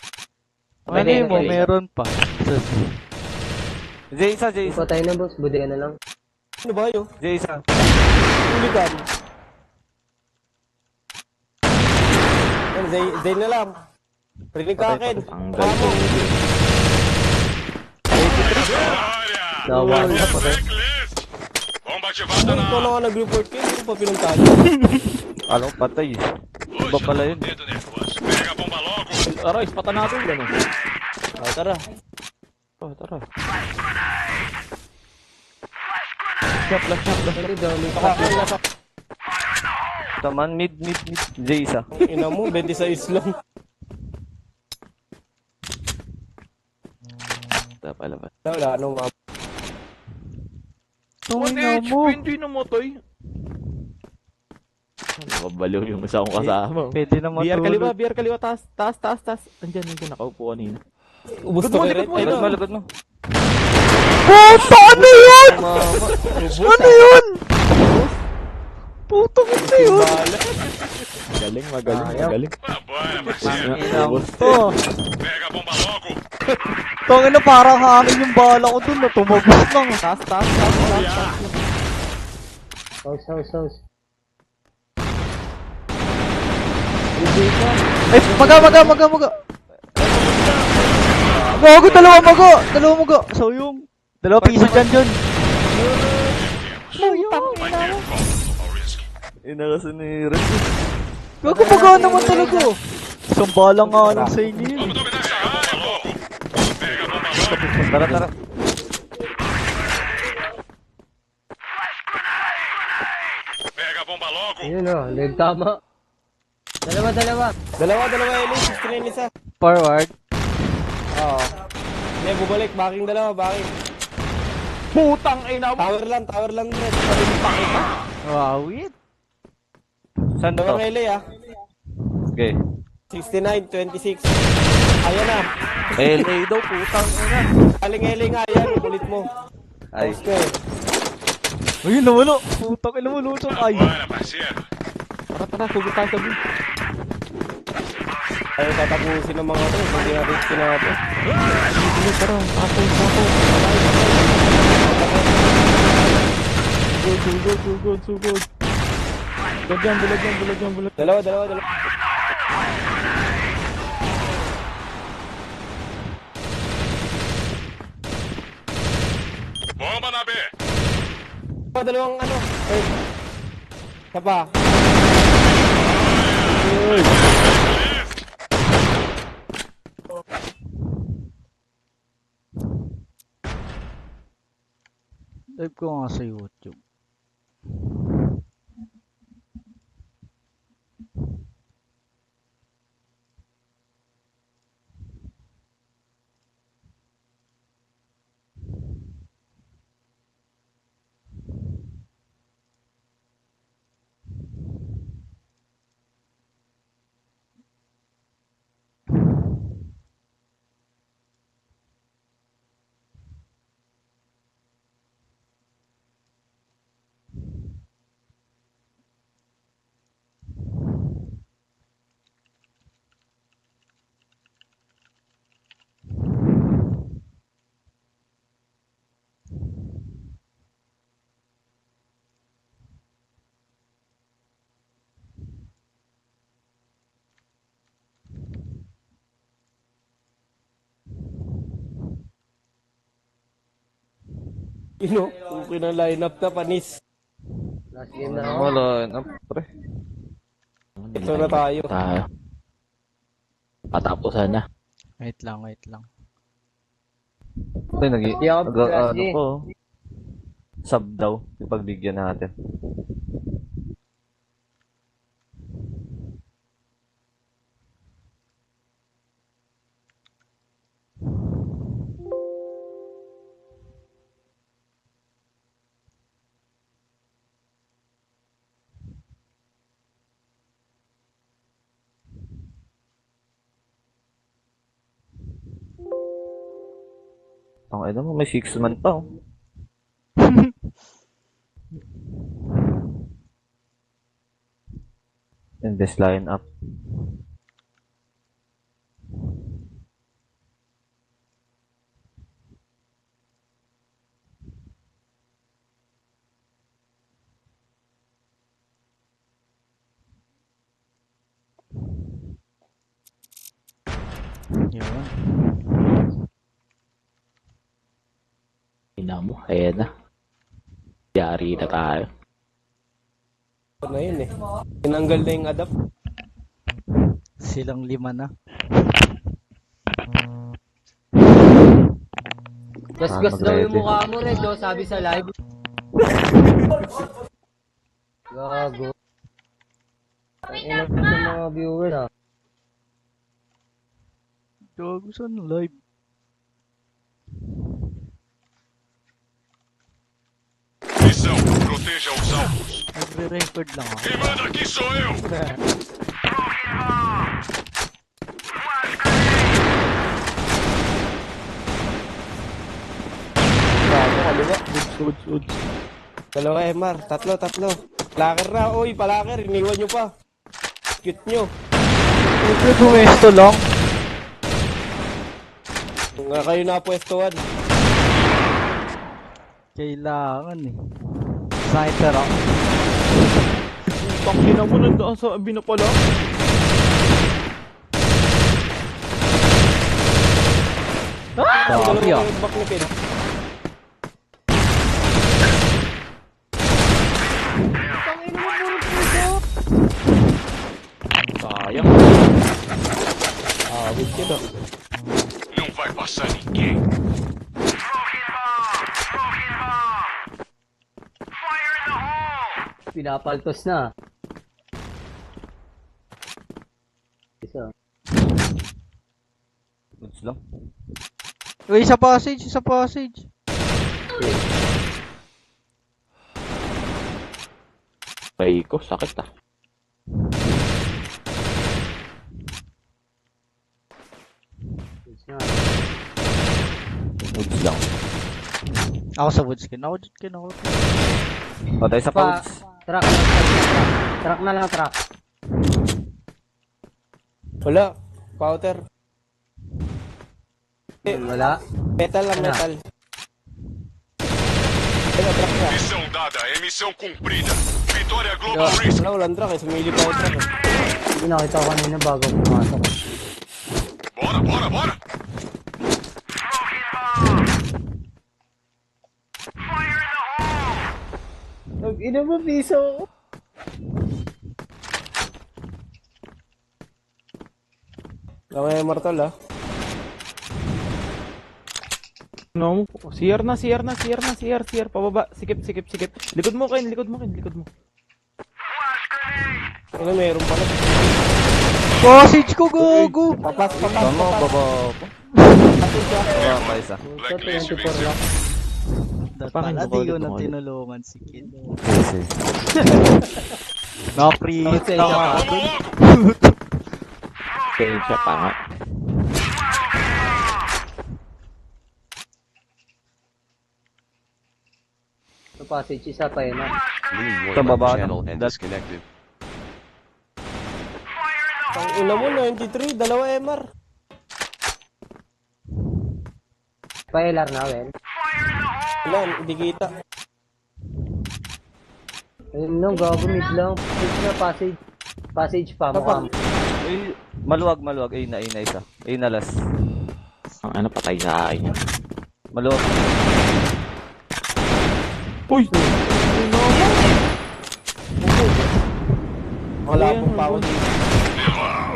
Ano yun mo? Meron pa. Jay isa. Patay na, boss. Bodega na lang. Ano ba yun? Jay isa. Huligan. Yan, Zay na lang. Rinig ka akin. Ang galing. Vitória. Nawala. Blacklist. Bomba ativada na Ito na área. nga nag-report kayo. Hindi ko pa pinuntahan. Alam ko patay. Iba pala yun. Dedo nervoso. Pega a bomba logo. Aray, ispatan natin. Gano'n. Tara. Tara. Flash. Sorry, dami. Taman, mid. Jay isa. Ang ina mo, 26 lang. Pala ba? Wala, anong map. Tunga mo. Hindi namatay. Nakabaliw yung isa kong kasama. Pwede na matulog. BR kaliwa, taas. Andyan, nakaupo kanina. Ubus to kay Red. Ayun na. Likod mo. Puta! Ano yun? Ano yun? Puto ito yun. Magaling. Trabalha, parceiro. Oh, Pega a bomba logo. tangin na parang hangin yung bala ko dun na tumagos lang. Taas. House. Ay, maga. Gago, dalawa maga. So yung dalawa piso dyan. Vai ter como. Ao risk. Inakasan ni Red. Gago, maga naman talaga. Isang bala nga lang sa inyo yun. Vamos dominar essa área logo. Pega a bomba logo. Tara. Pega a bomba logo. Ayun o, leg tama. Dalawa. Dalawa, Eli. 69 isa. Forward. Oo. Hindi, bubalik. Backing dalawa, backing. Putang ina mo! Tower lang Red. Wow, it. Saan to? Tower LA ah. Okay. 69, 26. Ayan na. LA daw, putang ina. Aling-eling nga yan. Kulit mo. Ay, Post ko eh. Ayun, nawalo. Putang ina mo, Lucho. Ay. Bora, parceiro. Tara, sugot tayo sa bin. Ayaw tatapusin ng mga to. Hindi natin sinabi. Tara, ako. Sugod. Bulag yan. Dalawa. Bomba na B. Dalawang ano. Third. Isa pa. Live ko nga sa YouTube. Okay na line-up na panis. Last game na. wala na, pre. Ito na tayo. Patapusan na. Wait lang. Ay, Di ako ano Rasgi. po. Sub daw, ipagbigyan natin. Ang ina mo, may 6 man pa, oh. In this lineup. Yun. Ina mo, ayan na. Yari na tayo. Ito na yun eh. Tinanggal na yung adapt. Silang 5 na. Gasgas daw yung mukha mo, Red, oh, sabi sa live. Gago. Ang ina ko sa mga viewers, ah. Gago saan live? Missão, proteja os alvos. Nagre-record lang ako. Quem manda aqui sou eu. Bago, kaliwa. Uds. Dalawa MR. Tatlo. Plaker na. Uy, palaker. Iniwan nyo pa. Cute nyo. Siyempre bumesto lang. Nga kayo napwestuhan. Kailangan eh. Sniper ako. Tangina mo, nandaan sa abi na pala. Dami ah. Yung back ni Pin. Sayang. Good kid, oh. Não vai passar ninguém. Pinapaltos na. Isa. Goods lang. Uy, sa passage. Bay ko, sakit ah. Woods lang. Ako sa woods kin. Ako. O, tayo sa Pa, pouch. truck. Truck na lang, truck. Wala. Powder. Wala. Metal lang, Ano? metal. Ayun, truck na. Missão dada é missão cumprida. Vitória Global Risk. Wala, walang truck eh. Sumili pa yung truck eh. Hindi nakita ko kanina bago pumasok. Bora, bora, bora. Ina mo, piso. Kamay yung martol ah. No, CR na, pababa. Sikip. Likod mo, Ken. Likod mo. Ano, meron pala. Passage ko, gogo! Papas. Saan mo, baba po? Baba pa isa. Ito, 24 lang. Bakit Pala, ba di ko ulit na mo? tinulungan si Kid. Kasi. Na-free hit na nga. Vamos logo. Kaya siya pa nga. Ito passage, isa pa yun. Ito, baba na. Ang ina mo, 93. Dalawa MR. Pa-LR na, well. Wala, hindi kita. Ayun no, gago mid lang. Passage na, passage. Passage pa, mukhang. Uy, maluwag. Ayun na isa. Ayun na last. Ang ano, patay sa akin. Maluwag. Uy! Wala akong power dito.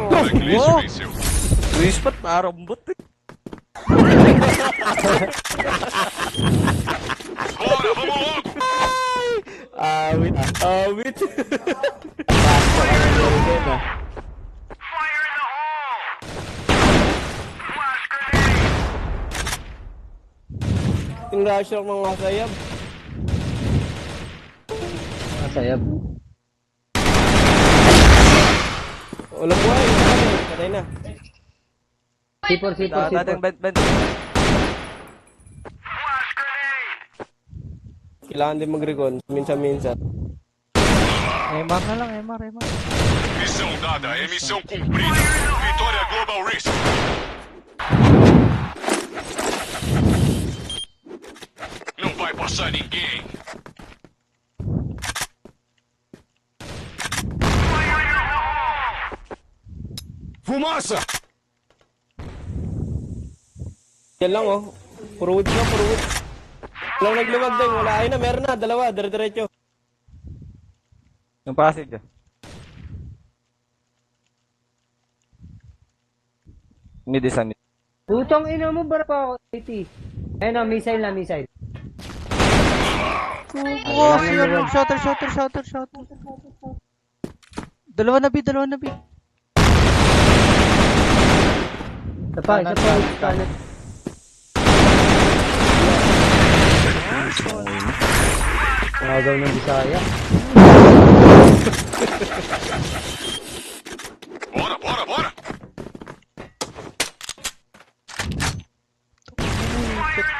Blacklist venceu. Twist pat, parang bot eh. Bora, vamos logo. Awit. Yung rush ng mga sayab. Masayab. Walang buhay. Patay na. C4. Dating bend. Kailangan din mag-recon. Minsan-minsan. MR na lang, MR. Missão dada é missão cumprida. Vitória Global Risk. Não vai passar ninguém. Fumaça! Yan lang oh. Puro woods. Walang nagluwag din. Wala. Ayun na, meron na. Dalawa. Dire-diretso. Yung passage ah. Mid isa mid. Putang ina mo, bara pa ako. 80. Ayun na, missile. Gogo, shutter. Dalawa na, B. Isa pa. Nagaw ng Bisaya. Bora!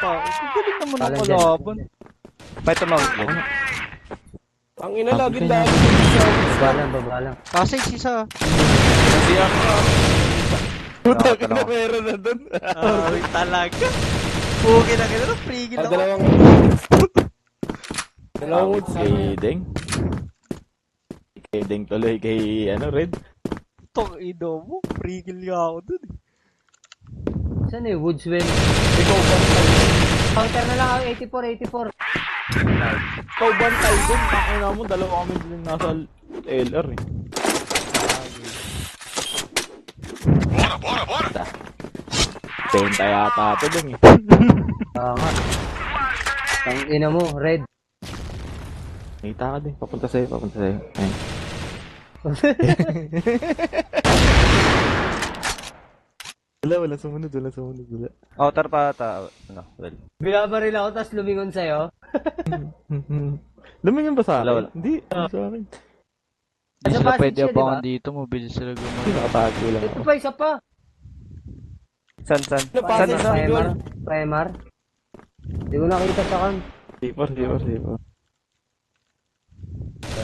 Galing naman ang Talang dyan. kalaban. Fight mo. Ang ina lagi dahil. Baba lang. Passage isa. Putang ina, meron na dun. Ay, talaga. Pugi na kita. Frigil ako. Dalawang woods. Kay Deng tuloy kay Red. Tong ino mo. Frigil nga ako dun. Saan eh? Woodswell. Counter na lang ako. 84. Ikaw bantay dun. Takina mo, dalawa kami din nasa LR eh. Bora! Penta yata ito dun eh. Nga. Ang ina mo, red. Nakita ka din, papunta sa'yo. Ayun. Wala sumunod. Outer pa ata. Ano, well. Binabaril ako, tapos lumingon sa'yo. Lumingin ba sa akin? Wala. Hindi, sa akin. Hindi Sa sila passage pwede siya, abangan diba? dito. Mabilis sila gumawa. Nakatago lang Ito ako. pa, isa pa. San? Ano, passage San? middle. Primar. Hindi ko nakita sa kan. Sipor.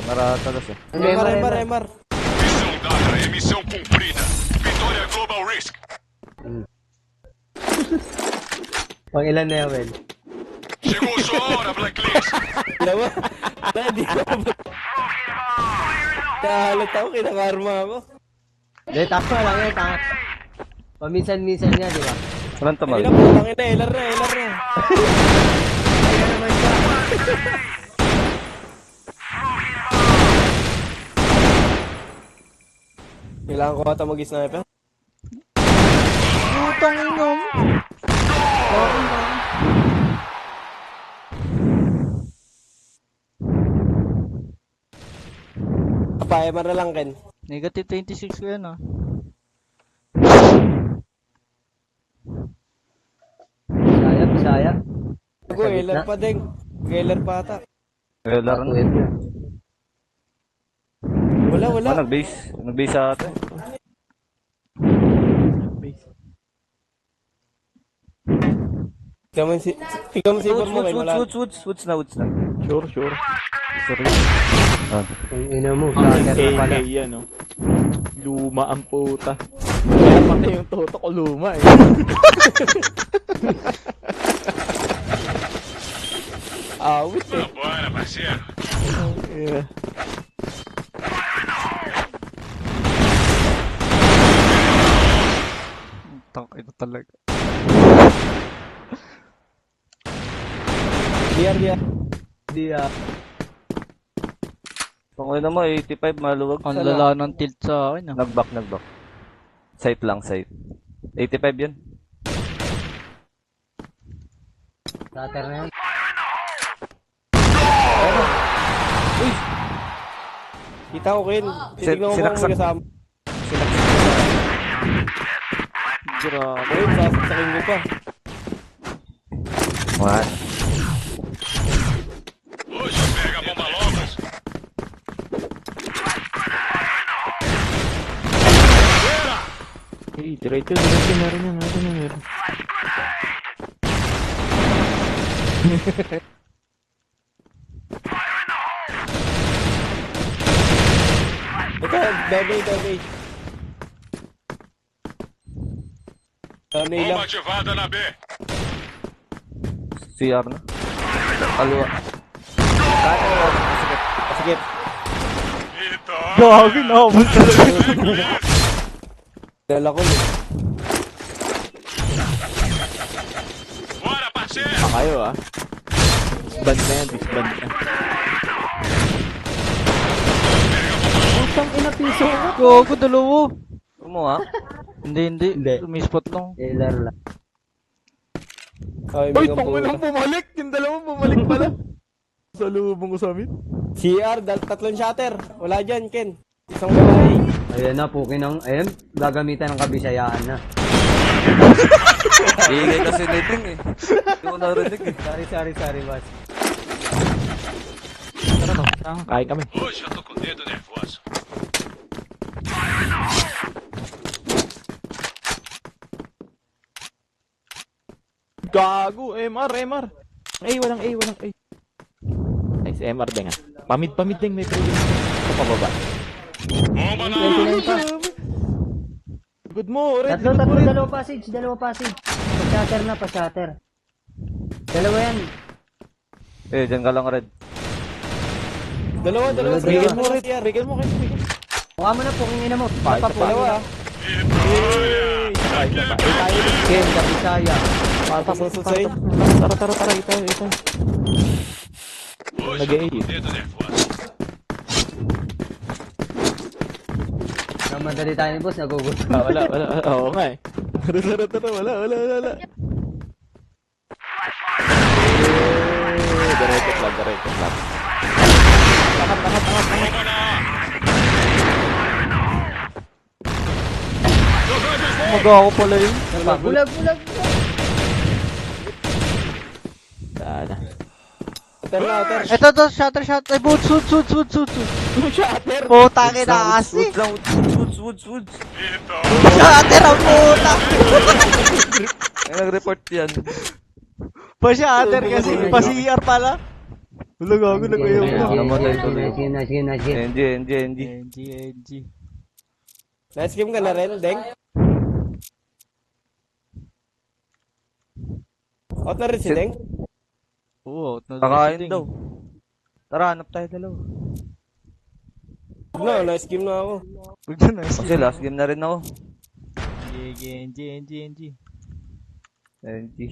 Maratalas eh. Remar. Missão dada, emissão cumprida. Vitória Global Risk. Pang ilan na yan, Wel? Chegou sua hora, Blacklist. Dalawa. Hindi ko. Nahalot ako, kinakarma ako. Hindi, tama lang yan, tama. Paminsan-minsan niya, di ba? Walang tamal. Hindi na po, tangin na, LR na. Kaya naman siya. Kailangan ko ata mag-sniper. Putang inom. Paemar na lang, Ken. Negative 26 ko yan ah. Bisaya. Ako, LR pa din. LR pa ata. Laro na. Wala. Nag-base sa atin. Tingnan mo si Ipon mo, Ken. Wala. Woods na. Sure. Sorry. Ang ina mo, flatter na pala. AA yan, oh. Luma ang puta. Kaya pati yung toto ko luma, eh. Awit, eh. Bora, parceiro. Yeah. Ito talaga. Diar. Hindi Panginoon mo, 85, maluwag. Ang lala ng tilt sa akin ah. Nag-back. Sight lang. 85 yun. Flatter na yan. Kita ko, Ken. Tinignan ko kung may kasama. Grabe. Ayun, sasakin mo pa. What? Hoje pega a bomba logo. Hey, diretso. Meron yan. Ito, Dobby. Donate lang. Bomba ativada na B. CR na. Kaliwa. Sige. Vitória. Gagi na ako talaga. Dala ko, eh. Bora, parceiro. Kayo, ah. Disband na yan. Putang ina piso ko. Gago, dalawa. Kumuha. Hindi. Sumispot lang. LR lang. Ay, Uy, mga pangulang puta. bumalik! Yung dalawang bumalik pala. Sa lubong ko sa amin. CR, tatlong shatter. Wala dyan, Ken. Isang babae. Ayan na, pukin ng... Ayan, gagamitan ng kabisayaan na. Ingay kasi niting eh. Hindi ko narinig eh. Sorry, boss. Kain kami. Hoje eu tô com o dedo nervoso. Gago! MR! Walang A. Nice, MR din ah. Pamid din, may pwede. Sa pababa. Bomba na Good mo, Red. Tatlo, dalawa passage. Pa-shatter. Dalawa yan. Dyan ka lang, Red. Dalawa. Bigyan mo, CR. Red. Bigyan mo, Ken. Mukha mo na, puking ina mo. Pa, isa pa. Dalawa. Ken, kabisaya. Patas na susay. Tara. Ito. Hoje eu Nag-A. tô com o dedo nervoso. Madali tayo ni boss, nagugutom. Wala. Oo nga eh. Tara. Wala. Diretso lang. Bomba na Magawa ko pala yun. Bulag. Sana. Outer. Ito, shatter. Ay, boot, shoot. Shatter! Putang ina kasi. Woods. Ito. Shatter ang puta! Ay, nag-report yan. Pa-shatter kasi, pa-CR pala. Wala gago, nag-ayaw Ayan, mo. namatay tuloy. Nice game. NG. Nice game ka na rin, Deng. Out na rin si Deng. Oo, Kakain daw. Tara, hanap tayo dalawa. No, nice game na ako. Huwag na nice. Kasi last game na rin ako. NG. NG.